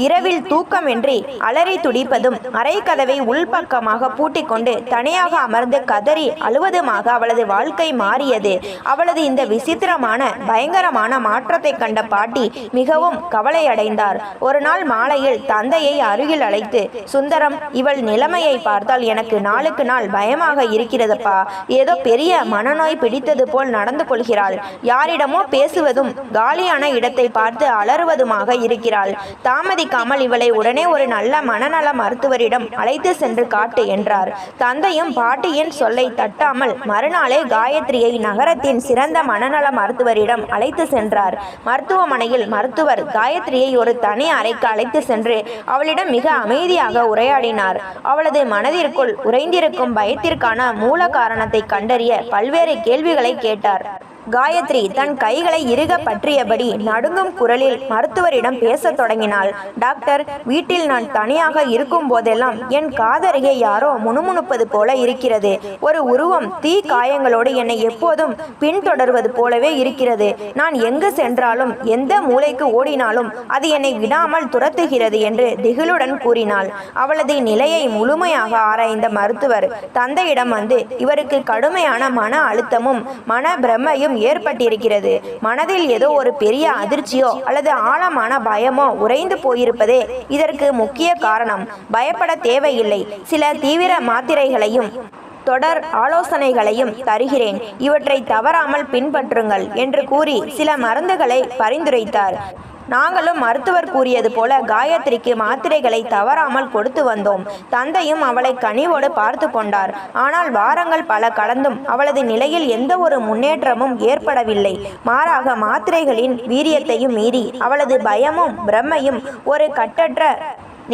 இரவில் தூக்கமின்றி அலறி துடிப்பதும் அறைக்கதவை உள்பக்கமாக பூட்டிக்கொண்டு தனியாக அமர்ந்து கதறி அழுவதுமாக அவளது வாழ்க்கை மாறியது. அவளது இந்த விசித்திரமான பயங்கரமான மாற்றத்தை கண்ட பாட்டி மிகவும் கவலையடைந்தார். ஒரு நாள் மாலையில் தந்தையை அருகில் அழைத்து, சுந்தரம், இவள் நிலைமையை பார்த்தால் எனக்கு நாளுக்கு நாள் பயமாக இருக்கிறதப்பா. ஏதோ பெரிய மனநோய் பிடித்தது போல் நடந்து கொள்கிறாள். யாரிடமோ பேசுவதும் காலியான இடத்தை பார்த்து அலறுவதுமாக இருக்கிறாள். தாமதிக்காமல் இவளை உடனே ஒரு நல்ல மனநல மருத்துவரிடம் அழைத்து சென்று காட்டு என்றார். தந்தையும் பாட்டியின் சொல்லை தட்டாமல் மறுநாளே காயத்ரியை நகரத்தின் சிறந்த மனநல மருத்துவரிடம் அழைத்து சென்றார். மருத்துவமனையில் மருத்துவர் காயத்ரியை ஒரு தனி அறைக்கு அழைத்து சென்று அவளிடம் மிக அமைதியாக உரையாடினார். அவளது மனதிற்குள் உறைந்திருக்கும் பயத்திற்கான மூல காரணத்தை கண்டறிய பல்வேறு கேள்விகளை கேட்டார். காயத்ரி தன் கைகளை இறுக பற்றியபடி நடுங்கும் குரலில் மருத்துவரிடம் பேசத் தொடங்கினாள். டாக்டர், வீட்டில் நான் தனியாக இருக்கும் போதெல்லாம் என் காதருகே யாரோ முணுமுணுப்பது போல இருக்கிறது. ஒரு உருவம் தீ காயங்களோடு என்னை எப்போதும் பின்தொடர்வது போலவே இருக்கிறது. நான் எங்கு சென்றாலும் எந்த மூலைக்கு ஓடினாலும் அது என்னை விடாமல் துரத்துகிறது என்று திகிலுடன் கூறினாள். அவளது நிலையை முழுமையாக ஆராய்ந்த மருத்துவர் தந்தையிடம் வந்து, இவருக்கு கடுமையான மன அழுத்தமும் மன பிரமையும் ஏற்பட்டிருக்கிறது. மனதில் ஏதோ ஒரு பெரிய அதிர்ச்சியோ அல்லது ஆழமான பயமோ உறைந்து போயிருப்பதே இதற்கு முக்கிய காரணம். பயப்பட தேவையில்லை. சில தீவிர மாத்திரைகளையும் தொடர் ஆலோசனைகளையும் தருகிறேன். இவற்றை தவறாமல் பின்பற்றுங்கள் என்று கூறி சில மருந்துகளை பரிந்துரைத்தார். நாங்களும் மருத்துவர் கூறியது போல காயத்ரிக்கு மாத்திரைகளை தவறாமல் கொடுத்து வந்தோம். தந்தையும் அவளை கனிவோடு பார்த்து கொண்டார். ஆனால் வாரங்கள் பல கடந்தும் அவளது நிலையில் எந்த ஒரு முன்னேற்றமும் ஏற்படவில்லை. மாறாக மாத்திரைகளின் வீரியத்தையும் மீறி அவளது பயமும் பிரமையும் ஒரு கட்டற்ற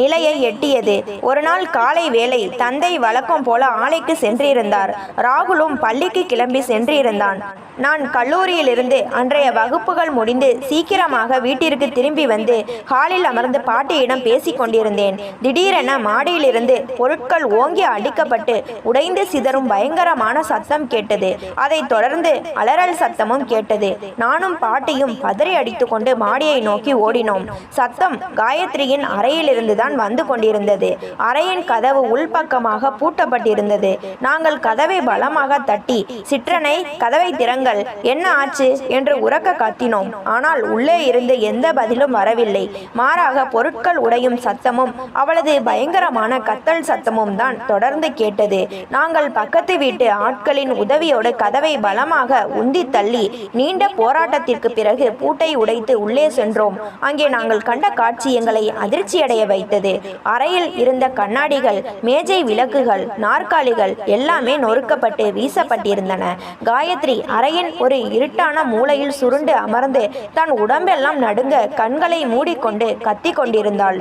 நிலையை எட்டியது. ஒரு நாள் காலை வேளை தந்தை வழக்கம் போல ஆலைக்கு சென்றிருந்தார். ராகுலும் பள்ளிக்கு கிளம்பி சென்றிருந்தான். நான் கல்லூரியிலிருந்து அன்றைய வகுப்புகள் முடிந்து சீக்கிரமாக வீட்டிற்கு திரும்பி வந்து ஹாலில் அமர்ந்து பாட்டியிடம் பேசிக் கொண்டிருந்தேன். திடீரென மாடியிலிருந்து பொருட்கள் ஓங்கி அடிக்கப்பட்டு உடைந்து சிதறும் பயங்கரமான சத்தம் கேட்டது. அதைத் தொடர்ந்து அலறல் சத்தமும் கேட்டது. நானும் பாட்டியும் பதறி அடித்துக்கொண்டு மாடியை நோக்கி ஓடினோம். சத்தம் காயத்ரியின் அறையிலிருந்துதான் வந்து கொண்டிருந்தது. அறையின் கதவு உள்பக்கமாக பூட்டப்பட்டிருந்தது. நாங்கள் கதவை பலமாக தட்டி, சிற்றனை கதவை திறங்கள், என்ன ஆச்சு என்று உரக்க கத்தினோம். ஆனால் உள்ளே இருந்து எந்த பதிலும் வரவில்லை. மாறாக பொருட்கள் உடையும் சத்தமும் அவளது பயங்கரமான கத்தல் சத்தமும் தான் தொடர்ந்து கேட்டது. நாங்கள் பக்கத்து வீட்டு ஆட்களின் உதவியோடு கதவை பலமாக உந்தி தள்ளி நீண்ட போராட்டத்திற்கு பிறகு பூட்டை உடைத்து உள்ளே சென்றோம். அங்கே நாங்கள் கண்ட காட்சி எங்களை அதிர்ச்சியடைய வைத்தது. அறையில் இருந்த கண்ணாடிகள், மேஜை விளக்குகள், நாற்காலிகள் எல்லாமே நொறுக்கப்பட்டு வீசப்பட்டிருந்தன. காயத்ரி அறையின் ஒரு இருட்டான மூலையில் சுருண்டு அமர்ந்து தன் உடம்பெல்லாம் நடுங்க கண்களை மூடிக்கொண்டு கத்தி கொண்டிருந்தாள்.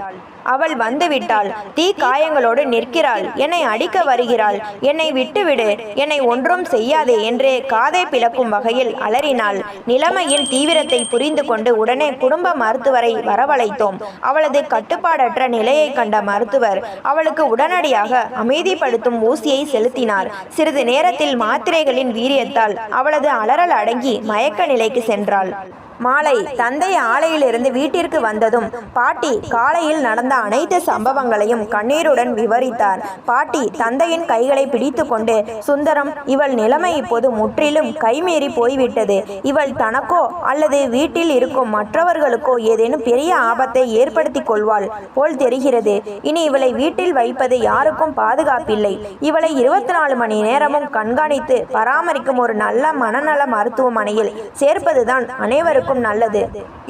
அவள் வந்துவிட்டாள். தீ காயங்களோடு நிற்கிறாள். என்னை அடிக்க வருகிறாள். என்னை விட்டுவிடு, என்னை ஒன்றும் செய்யாதே என்று காதை பிளக்கும் வகையில் அலறினாள். நிலைமையின் தீவிரத்தை புரிந்து கொண்டு உடனே குடும்ப மருத்துவரை வரவழைத்தோம். அவளது கட்டுப்பாடற்ற நிலையை கண்ட மருத்துவர் அவளுக்கு உடனடியாக அமைதிப்படுத்தும் ஊசியை செலுத்தினார். சிறிது நேரத்தில் மாத்திரைகளின் வீரியத்தால் அவளது அலறல் அடங்கி மயக்க நிலைக்கு சென்றாள். மாலை தந்தை ஆலையிலிருந்து வீட்டிற்கு வந்ததும் பாட்டி காலையில் நடந்த அனைத்து சம்பவங்களையும் கண்ணீருடன் விவரித்தார். பாட்டி தந்தையின் கைகளை பிடித்து கொண்டு, சுந்தரம், இவள் நிலைமை இப்போது முற்றிலும் கைமீறி போய்விட்டது. இவள் தனக்கோ அல்லது வீட்டில் இருக்கும் மற்றவர்களுக்கோ ஏதேனும் பெரிய ஆபத்தை ஏற்படுத்தி கொள்வாள் போல் தெரிகிறது. இனி இவளை வீட்டில் வைப்பது யாருக்கும் பாதுகாப்பில்லை. இவளை 24 மணி நேரமும் கண்காணித்து பராமரிக்கும் ஒரு நல்ல மனநல மருத்துவமனையில் சேர்ப்பதுதான் அனைவருக்கும் நல்லது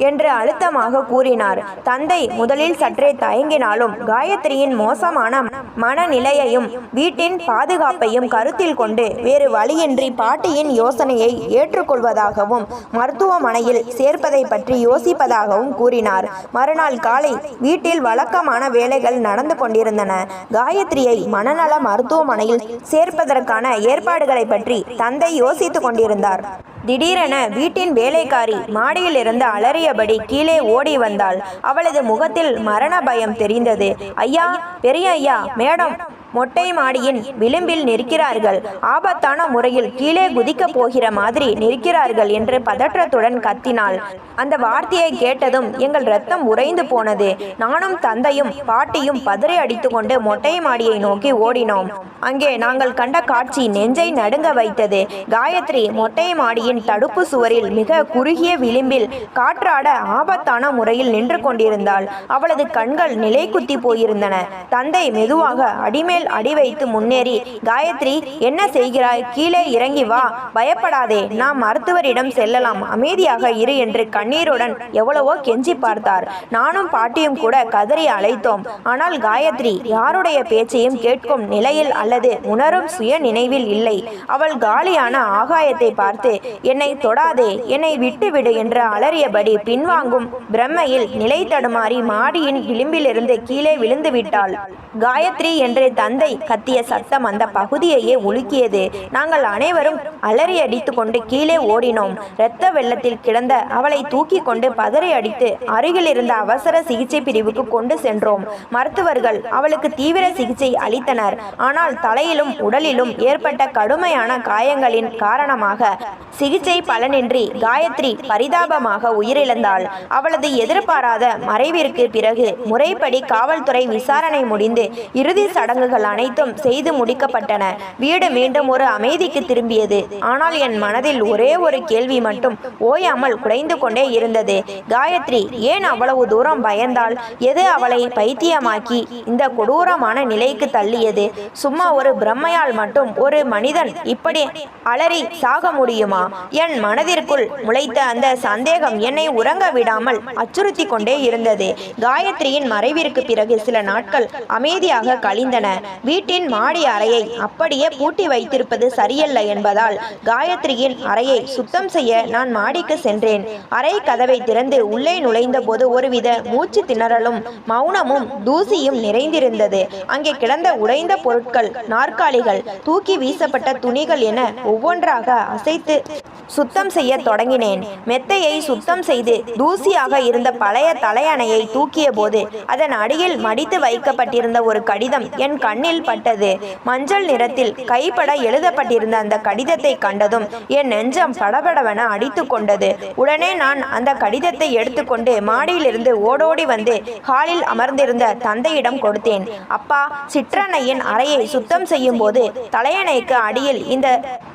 என்று அழுத்தமாக கூறினார். தந்தை முதலில் சற்றே தயங்கினாலும் காயத்ரியின் மோசமான மனநிலையையும் வீட்டின் பாதுகாப்பையும் கருத்தில் கொண்டு வேறு வழியின்றி பாட்டியின் யோசனையை ஏற்றுக்கொள்வதாகவும் மருத்துவமனையில் சேர்ப்பதை பற்றி யோசிப்பதாகவும் கூறினார். மறுநாள் காலை வீட்டில் வழக்கமான வேலைகள் நடந்து கொண்டிருந்தன. காயத்ரியை மனநல மருத்துவமனையில் சேர்ப்பதற்கான ஏற்பாடுகளை பற்றி தந்தை யோசித்துக் கொண்டிருந்தார். திடீரென வீட்டின் வேலைக்காரி மாடியில் இருந்து அலறியபடி கீழே ஓடி வந்தாள். அவளது முகத்தில் மரண பயம் தெரிந்தது. ஐயா, பெரிய ஐயா, மேடம் மொட்டை மாடியின் விளிம்பில் நிற்கிறார்கள். ஆபத்தான முறையில் கீழே குதிக்கப் போகிற மாதிரி நிற்கிறார்கள் என்று பதற்றத்துடன் கத்தினாள். அந்த வார்த்தையை கேட்டதும் எங்கள் ரத்தம் உறைந்து போனது. நானும் தந்தையும் பாட்டியும் பதறி அடித்துக்கொண்டு மொட்டை மாடியை நோக்கி ஓடினோம். அங்கே நாங்கள் கண்ட காட்சி நெஞ்சை நடுங்க வைத்தது. காயத்ரி மொட்டை மாடியின் தடுப்பு சுவரில் மிக குறுகிய விளிம்பில் காற்றாட ஆபத்தான முறையில் நின்று கொண்டிருந்தாள். அவளது கண்கள் நிலை குத்தி போயிருந்தன. தந்தை மெதுவாக அடிமேல் அடி வைத்து முன்னேறி, காயத்ரி, என்ன செய்கிறாய்? கீழே இறங்கி வா, பயப்படாதே, நாம் மருத்துவரிடம் செல்லலாம், அமைதியாக இரு என்று கண்ணீருடன் எவ்வளவோ கெஞ்சி பார்த்தார். நானும் பாட்டியும் கூட கதறி அழைத்தோம். ஆனால் காயத்ரி யாருடைய பேச்சையும் கேட்கும் நிலையில் அல்லது உணரும் சுய நினைவில் இல்லை. அவள் காலியான ஆகாயத்தை பார்த்து, என்னை தொடாதே, என்னை விட்டுவிடு என்று அலறியபடி பின்வாங்கும் பிரம்மையில் நிலை தடுமாறி மாடியின் விளிம்பிலிருந்து கீழே விழுந்து விட்டாள். காயத்ரி என்று தந்தை கத்திய சத்தம் அந்த பகுதியையே உலுக்கியது. நாங்கள் அனைவரும் அலறி அடித்து கொண்டு கீழே ஓடினோம். இரத்த வெள்ளத்தில் கிடந்த அவளை தூக்கி கொண்டு பதறி அடித்து அருகில் இருந்த அவசர சிகிச்சை பிரிவுக்கு கொண்டு சென்றோம். மருத்துவர்கள் அவளுக்கு தீவிர சிகிச்சை அளித்தனர். ஆனால் தலையிலும் உடலிலும் ஏற்பட்ட கடுமையான காயங்களின் காரணமாக சிகிச்சை பலனின்றி காயத்ரி பரிதாபமாக உயிரிழந்தாள். அவளது எதிர்பாராத மறைவிற்கு பிறகு முறைப்படி காவல்துறை விசாரணை முடிந்து இறுதி சடங்குகள் அனைத்தும் செய்து முடிக்கப்பட்டன. வீடு மீண்டும் ஒரு அமைதிக்கு திரும்பியது. ஆனால் என் மனதில் ஒரே ஒரு கேள்வி மட்டும் ஓயாமல் குறைந்து கொண்டே இருந்தது. காயத்ரி ஏன் அவ்வளவு தூரம் பயந்தாள்? எது அவளை பைத்தியமாக்கி இந்த கொடூரமான நிலைக்கு தள்ளியது? சும்மா ஒரு பிரம்மையால் மட்டும் ஒரு மனிதன் இப்படி அலறி சாக முடியுமா? என் மனதிற்குள் முளைத்த அந்த சந்தேகம் என்னை உறங்க விடாமல் அச்சுறுத்தி கொண்டே இருந்தது. காயத்ரியின் மறைவிற்கு பிறகு சில நாட்கள் அமைதியாக கழிந்தன. வீட்டின் மாடி அறையை அப்படியே பூட்டி வைத்திருப்பது சரியல்ல என்பதால் காயத்ரியின் அறையை சுத்தம் செய்ய நான் மாடிக்கு சென்றேன். அறை கதவை திறந்து உள்ளே நுழைந்த போது ஒருவித மூச்சு திணறலும் மௌனமும் தூசியும் நிறைந்திருந்தது. அங்கே கிடந்த உடைந்த பொருட்கள், நாற்காலிகள், தூக்கி வீசப்பட்ட துணிகள் என ஒவ்வொன்றாக அசைத்து சுத்தம் செய்ய தொடங்கினேன். மெத்தையை சுத்தம் செய்து தூசியாக இருந்த பழைய தலையணையை தூக்கிய போது அதன் அடியில் மடித்து வைக்கப்பட்டிருந்த ஒரு கடிதம் என் கண்ணில் பட்டது. மஞ்சள் நிறத்தில் கைப்பட எழுதப்பட்டிருந்த அந்த கடிதத்தை கண்டதும் என் நெஞ்சம் படபடவென அடித்து கொண்டது. உடனே நான் அந்த கடிதத்தை எடுத்துக்கொண்டு மாடியிலிருந்து ஓடோடி வந்து ஹாலில் அமர்ந்திருந்த தந்தையிடம் கொடுத்தேன். அப்பா, சிற்றன்னையின் அறையை சுத்தம் செய்யும் போது தலையணைக்கு அடியில் இந்த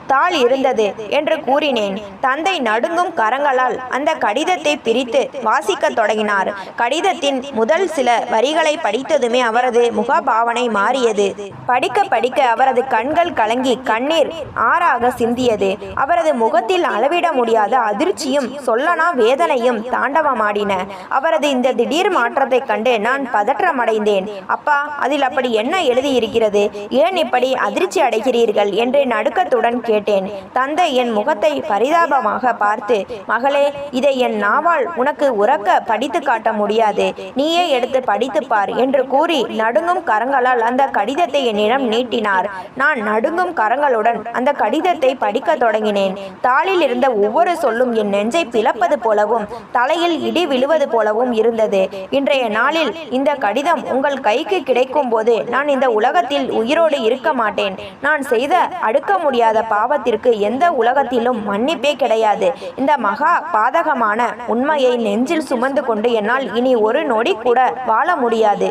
தாள் இருந்தது என்று கூறினேன். தந்தை நடுங்கும் கரங்களால் அந்த கடிதத்தை பிரித்து வாசிக்க தொடங்கினார். கடிதத்தின் முதல் சில வரிகளை படித்ததுமே அவரது முகபாவனை மாறியது. படிக்க படிக்க அவரது கண்கள் கலங்கி கண்ணீர் ஆறாக சிந்தியது. அவரது முகத்தில் அளவிட முடியாத அதிர்ச்சியும் சொல்லனா வேதனையும் தாண்டவமாடின. அவரது இந்த திடீர் மாற்றத்தை கண்டு நான் பதற்றமடைந்தேன். அப்பா, அதில் அப்படி என்ன எழுதியிருக்கிறது? ஏன் இப்படி அதிர்ச்சி அடைகிறீர்கள் என்று நடுக்கத்துடன் கேட்டேன். தந்தை என் முகத்தை பரிதாபமாக பார்த்து, மகளே, இதை என் நாவால் உனக்கு உறக்க படித்து காட்ட முடியாது, நீயே எடுத்து படித்து பார் என்று கூறி நடுங்கும் கரங்களால் அந்த கடிதத்தை என்னிடம் நீட்டினார். நான் நடுங்கும் கரங்களுடன் அந்த கடிதத்தை படிக்க தொடங்கினேன். தாளில் இருந்த ஒவ்வொரு சொல்லும் என் நெஞ்சை பிளப்பது போலவும் தலையில் இடி விழுவது போலவும் இருந்தது. இன்றைய நாளில் இந்த கடிதம் உங்கள் கைக்கு கிடைக்கும் போது நான் இந்த உலகத்தில் உயிரோடு இருக்க மாட்டேன். நான் செய்த அடுக்க முடியாத பாவத்திற்கு எந்த உலகத்திலும் மன்னிப்பே கிடையாது. இந்த மகா பாதகமான உண்மையை நெஞ்சில் சுமந்து கொண்டு என்னால் இனி ஒரு நொடி கூட வாழ முடியாது.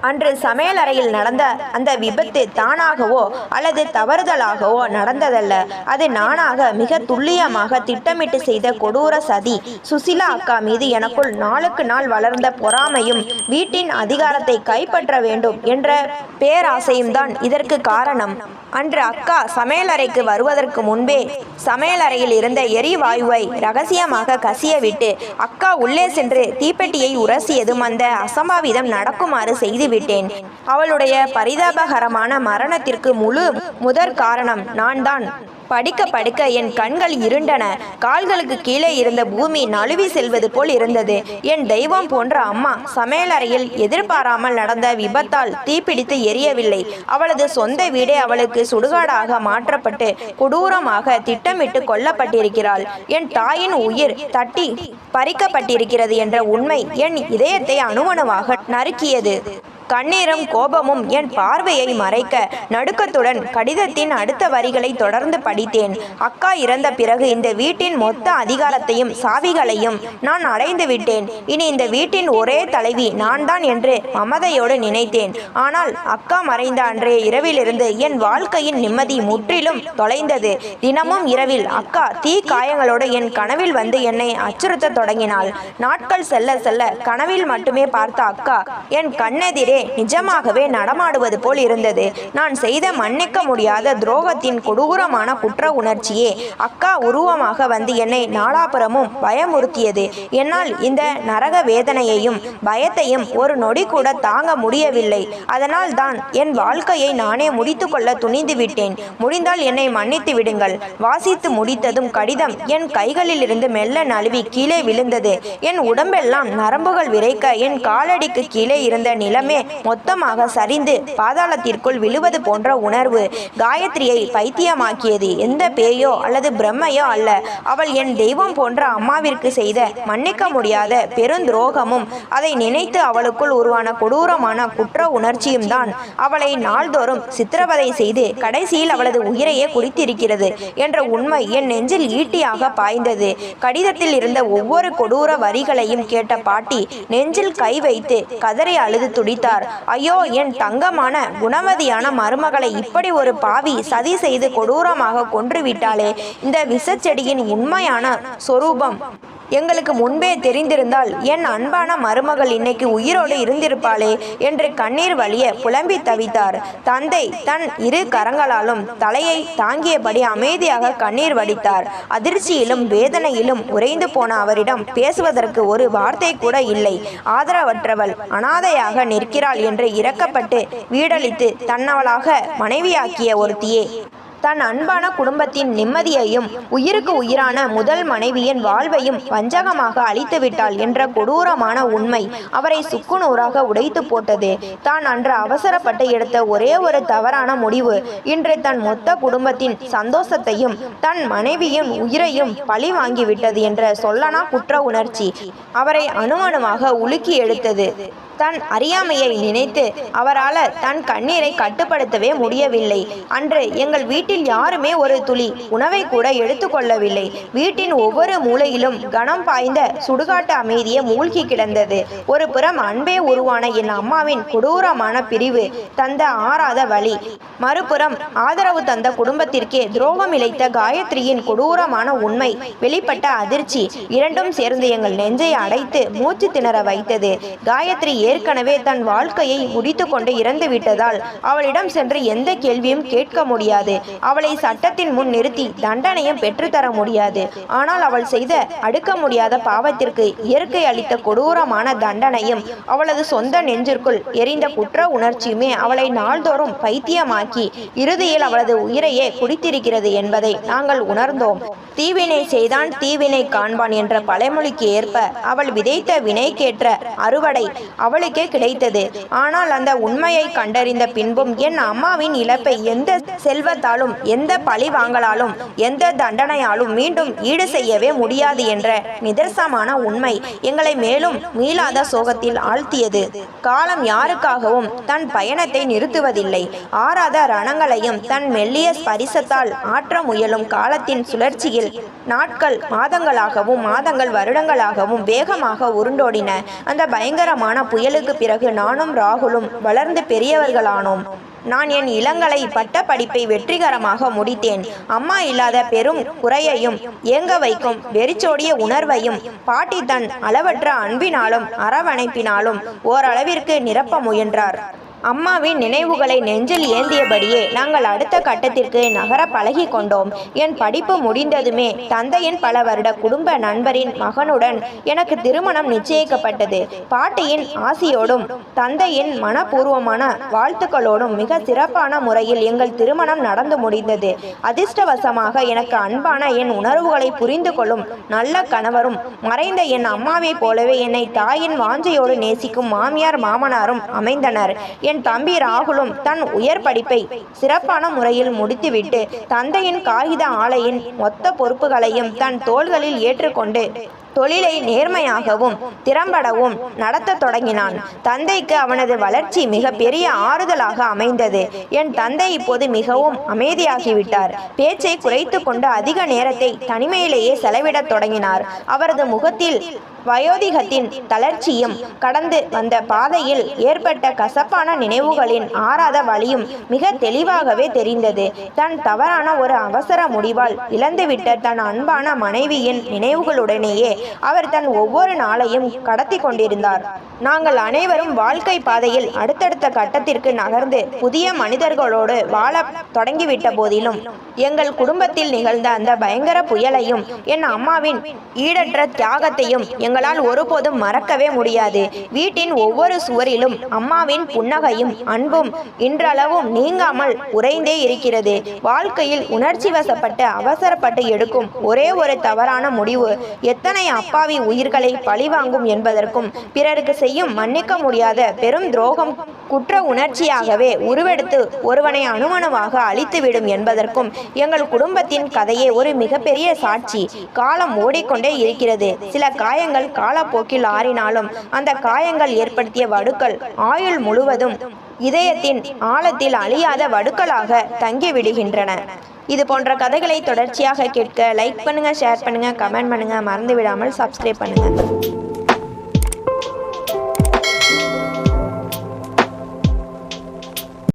அன்று சமையலறையில் நடந்த அந்த விபத்து தானாகவோ அல்லது தவறுதலாகவோ நடந்ததல்ல. அது நானாக மிக துல்லியமாக திட்டமிட்டு செய்த கொடூர சதி. சுசிலா அக்கா மீது எனக்குள் நாளுக்கு நாள் வளர்ந்த பொறாமையும் வீட்டின் அதிகாரத்தை கைப்பற்ற வேண்டும் என்ற பேராசையும் தான் இதற்கு காரணம். அன்று அக்கா சமையலறைக்கு வருவதற்கு முன்பே சமையலறையில் இருந்த எரிவாயுவை ரகசியமாக கசியவிட்டு அக்கா உள்ளே சென்று தீப்பெட்டியை உரசியதும் அந்த அசம்பாவிதம் நடக்குமாறு செய்துவிட்டேன். அவளுடைய பரிதாபகரமான மரணத்திற்கு முதற் காரணம் நான் தான். படிக்க படிக்க என் கண்கள் இருண்டன. கால்களுக்கு கீழே இருந்த பூமி நழுவி செல்வது போல் இருந்தது. என் தெய்வம் போன்ற அம்மா சமையலறையில் எதிர்பாராமல் நடந்த விபத்தால் தீப்பிடித்து எரியவில்லை. அவளது சொந்த வீடே அவளுக்கு சுடுகாடாக மாற்றப்பட்டு கொடூரமாக திட்டமிட்டு கொல்லப்பட்டிருக்கிறாள். என் தாயின் உயிர் தட்டி பறிக்கப்பட்டிருக்கிறது என்ற உண்மை என் இதயத்தை அணுவணுவாக நறுக்கியது. கண்ணீரும் கோபமும் என் பார்வையை மறைக்க நடுக்கத்துடன் கடிதத்தின் அடுத்த வரிகளை தொடர்ந்து படித்தேன். அக்கா இறந்த பிறகு இந்த வீட்டின் மொத்த அதிகாரத்தையும் சாவிகளையும் நான் அடைந்து விட்டேன். இனி இந்த வீட்டின் ஒரே தலைவி நான் தான் என்று மமதையோடு நினைத்தேன். ஆனால் அக்கா மறைந்த அன்றைய இரவிலிருந்து என் வாழ்க்கையின் நிம்மதி முற்றிலும் தொலைந்தது. தினமும் இரவில் அக்கா தீ காயங்களோடு என் கனவில் வந்து என்னை அச்சுறுத்த தொடங்கினாள். நாட்கள் செல்ல செல்ல கனவில் மட்டுமே பார்த்த அக்கா என் கண்ணெதிரே நிஜமாகவே நடமாடுவது போல் இருந்தது. நான் செய்த மன்னிக்க முடியாத துரோகத்தின் கொடூரமான குற்ற உணர்ச்சியே அக்கா உருவமாக வந்து என்னை நாலாபுரமும் பயமுறுத்தியது. என்னால் இந்த நரக வேதனையையும் பயத்தையும் ஒரு நொடி கூட தாங்க முடியவில்லை. அதனால் தான் என் வாழ்க்கையை நானே முடித்து கொள்ள துணிந்து விட்டேன். முடிந்தால் என்னை மன்னித்து விடுங்கள். வாசித்து முடித்ததும் கடிதம் என் கைகளில் இருந்து மெல்ல நழுவி கீழே விழுந்தது. என் உடம்பெல்லாம் நரம்புகள் விரைக்க என் காலடிக்கு கீழே இருந்த நிலமே மொத்தமாக சரிந்து பாதாளத்திற்குள் விழுவது போன்ற உணர்வு காயத்ரியை பைத்தியமாக்கியது. எந்த பேயோ அல்லது பிரம்மையோ அல்ல. அவள் என் தெய்வம் போன்ற அம்மாவிற்கு செய்த மன்னிக்க முடியாத பெருந்துரோகமும் அதை நினைத்து அவளுக்குள் உருவான கொடூரமான குற்ற உணர்ச்சியும் தான் அவளை நாள்தோறும் சித்திரவதை செய்து கடைசியில் அவளது உயிரையே குடித்திருக்கிறது என்ற உண்மை என் நெஞ்சில் ஈட்டியாக பாய்ந்தது. கடிதத்தில் இருந்த ஒவ்வொரு கொடூர வரிகளையும் கேட்ட பாட்டி நெஞ்சில் கை வைத்து கதறி அழுது துடித்தார். ஐயோ, என் தங்கமான குணவதியான மருமகளை இப்படி ஒரு பாவி சதி செய்து கொடூரமாக கொன்றுவிட்டாளே. இந்த விஷச்செடியின் உண்மையான சொரூபம் எங்களுக்கு முன்பே தெரிந்திருந்தால் என் அன்பான மருமகள் இன்னைக்கு உயிரோடு இருந்திருப்பாளே என்று கண்ணீர் வலிய புலம்பி தவித்தார். தந்தை தன் இரு கரங்களாலும் தலையை தாங்கியபடி அமைதியாக கண்ணீர் வடித்தார். அதிர்ச்சியிலும் வேதனையிலும் உறைந்து போன அவரிடம் பேசுவதற்கு ஒரு வார்த்தை கூட இல்லை. ஆதரவற்றவள் அனாதையாக நிற்கிறாள் என்று இரக்கப்பட்டு வீடளித்து தன்னவளாக மனைவியாக்கிய ஒருத்தியே தன் அன்பான குடும்பத்தின் நிம்மதியையும் உயிருக்கு உயிரான முதல் மனைவியின் வாழ்வையும் வஞ்சகமாக அழித்துவிட்டாள் என்ற கொடூரமான உண்மை அவரை சுக்குநூறாக உடைத்து போட்டது. தான் அன்று அவசரப்பட்டு எடுத்த ஒரே ஒரு தவறான முடிவு இன்று தன் மொத்த குடும்பத்தின் சந்தோஷத்தையும் தன் மனைவியின் உயிரையும் பழி வாங்கிவிட்டது என்ற சொல்லனா குற்ற உணர்ச்சி அவரை அணுவணுவாக உலுக்கி எடுத்தது. தன் அறியாமையை நினைத்து அவரால் தன் கண்ணீரை கட்டுப்படுத்தவே முடியவில்லை. அன்று எங்கள் வீட்டில் யாருமே ஒரு துளி உணவை கூட எடுத்துக்கொள்ளவில்லை. வீட்டின் ஒவ்வொரு மூலையிலும் கனம் பாய்ந்த சுடுகாட்டு அமைதியே மூழ்கி கிடந்தது. ஒரு புறம் அன்பே உருவான என் அம்மாவின் கொடூரமான பிரிவு தந்த ஆறாத வலி, மறுபுறம் ஆதரவு தந்த குடும்பத்திற்கே துரோகம் இழைத்த காயத்ரியின் கொடூரமான உண்மை வெளிப்பட்ட அதிர்ச்சி இரண்டும் சேர்ந்து எங்கள் நெஞ்சை அடைத்து மூச்சு திணற வைத்தது. காயத்ரி ஏற்கனவே தன் வாழ்க்கையை முடித்து கொண்டு இறந்து விட்டதால் அவளிடம் சென்று எந்த கேள்வியும் கேட்க முடியாது. அவளை சட்டத்தின் முன் நிறுத்தி தண்டனையும் பெற்றுத்தர முடியாது. ஆனால் அவள் செய்த அடுக்க முடியாத பாவத்திற்கு இயற்கை அளித்த கொடூரமான தண்டனையும் அவளது சொந்த நெஞ்சிற்குள் எரிந்த குற்ற உணர்ச்சியுமே அவளை நாள்தோறும் பைத்தியமாக்கி இறுதியில் அவளது உயிரையே குடித்திருக்கிறது என்பதை நாங்கள் உணர்ந்தோம். தீவினை செய்தான் தீவினை காண்பான் என்ற பழமொழிக்கு ஏற்ப அவள் விதைத்த வினைக்கேற்ற அறுவடை அவளுக்கே கிடைத்தது. ஆனால் அந்த உண்மையை கண்டறிந்த பின்பும் என் அம்மாவின் இழப்பை எந்த செல்வத்தாலும் எந்த பழி வாங்கலாலும் எந்த தண்டனையாலும் மீண்டும் ஈடு செய்யவே முடியாது என்ற நிதர்சனமான உண்மை எங்களை மேலும் மீளாத சோகத்தில் ஆழ்த்தியது. காலம் யாருக்காகவும் தன் பயணத்தை நிறுத்துவதில்லை. ஆறாத ரணங்களையும் தன் மெல்லிய ஸ்பரிசத்தால் ஆற்ற முயலும் காலத்தின் சுழற்சியில் நாட்கள் மாதங்களாகவும் மாதங்கள் வருடங்களாகவும் வேகமாக உருண்டோடின. அந்த பயங்கரமான புயலுக்கு பிறகு நானும் ராகுலும் வளர்ந்து பெரியவர்களானோம். நான் என் இளங்கலை பட்ட படிப்பை வெற்றிகரமாக முடித்தேன். அம்மா இல்லாத பெரும் குறையையும் ஏங்க வைக்கும் வெறிச்சோடிய உணர்வையும் பாட்டி தன் அளவற்ற அன்பினாலும் அரவணைப்பினாலும் ஓரளவிற்கு நிரப்ப முயன்றார். அம்மாவின் நினைவுகளை நெஞ்சில் ஏந்தியபடியே நாங்கள் அடுத்த கட்டத்திற்கு நகர பழகி கொண்டோம். என் படிப்பு முடிந்ததுமே தந்தையின் பல வருட குடும்ப நண்பரின் மகனுடன் எனக்கு திருமணம் நிச்சயிக்கப்பட்டது. பாட்டியின் ஆசியோடும் தந்தையின் மனப்பூர்வமான வாழ்த்துக்களோடும் மிக சிறப்பான முறையில் எங்கள் திருமணம் நடந்து முடிந்தது. அதிர்ஷ்டவசமாக எனக்கு அன்பான என் உணர்வுகளை புரிந்து கொள்ளும் நல்ல கணவரும் மறைந்த என் அம்மாவை போலவே என்னை தாயின் வாஞ்சையோடு நேசிக்கும் மாமியார் மாமனாரும் அமைந்தனர். என் தம்பி ராகுலும் தன் உயர் படிப்பை சிறப்பான முறையில் முடித்துவிட்டு தந்தையின் காகித ஆலையின் மொத்த பொறுப்புகளையும் தன் தோள்களில் ஏற்றுக்கொண்டு தொழிலை நேர்மையாகவும் திறம்படவும் நடத்த தொடங்கினான். தந்தைக்கு அவனது வளர்ச்சி மிக பெரிய ஆறுதலாக அமைந்தது. என் தந்தை இப்போது மிகவும் அமைதியாகிவிட்டார். பேச்சை குறைத்து கொண்டு அதிக நேரத்தை தனிமையிலேயே செலவிடத் தொடங்கினார். அவரது முகத்தில் வயோதிகத்தின் தளர்ச்சியும் கடந்து வந்த பாதையில் ஏற்பட்ட கசப்பான நினைவுகளின் ஆறாத வலியும் மிக தெளிவாகவே தெரிந்தது. தன் தவறான ஒரு அவசர முடிவால் இழந்துவிட்ட தன் அன்பான மனைவியின் நினைவுகளுடனேயே அவர் தன் ஒவ்வொரு நாளையும் கடத்தி கொண்டிருந்தார். நாங்கள் அனைவரும் வாழ்க்கை பாதையில் அடுத்தடுத்த கட்டத்திற்கு நகர்ந்து புதிய மனிதர்களோடு வாழ தொடங்கிவிட்ட போதிலும் எங்கள் குடும்பத்தில் நிகழ்ந்த அந்த பயங்கர புயலையும் என் அம்மாவின் ஈடற்ற தியாகத்தையும் எங்களால் ஒருபோதும் மறக்கவே முடியாது. வீட்டின் ஒவ்வொரு சுவரிலும் அம்மாவின் புன்னகையும் அன்பும் இன்றளவும் நீங்காமல் உறைந்தே இருக்கிறது. வாழ்க்கையில் உணர்ச்சி வசப்பட்டு அவசரப்பட்டு எடுக்கும் ஒரே ஒரு தவறான முடிவு எத்தனை அப்பாவி உயிர்களை பழிவாங்கும் என்பதற்கும் பிறருக்கு செய்யும் மன்னிக்க முடியாத பெரும் துரோகம் குற்ற உணர்ச்சியாகவே உருவெடுத்து ஒருவனை அணுவணுவாக அழித்துவிடும் என்பதற்கும் எங்கள் குடும்பத்தின் கதையே ஒரு மிகப்பெரிய சாட்சி. காலம் ஓடிக்கொண்டே இருக்கிறது. சில காயங்கள் காலப்போக்கில் ஆறினாலும் அந்த காயங்கள் ஏற்படுத்திய வடுக்கள் ஆயுள் முழுவதும் இதயத்தின் ஆழத்தில் அழியாத வடுக்களாக தங்கிவிடுகின்றன. இது போன்ற கதைகளை தொடர்ச்சியாக கேட்க லைக் பண்ணுங்க, ஷேர் பண்ணுங்க, கமெண்ட் பண்ணுங்க, மறந்து விடாமல் சப்ஸ்கிரைப் பண்ணுங்க.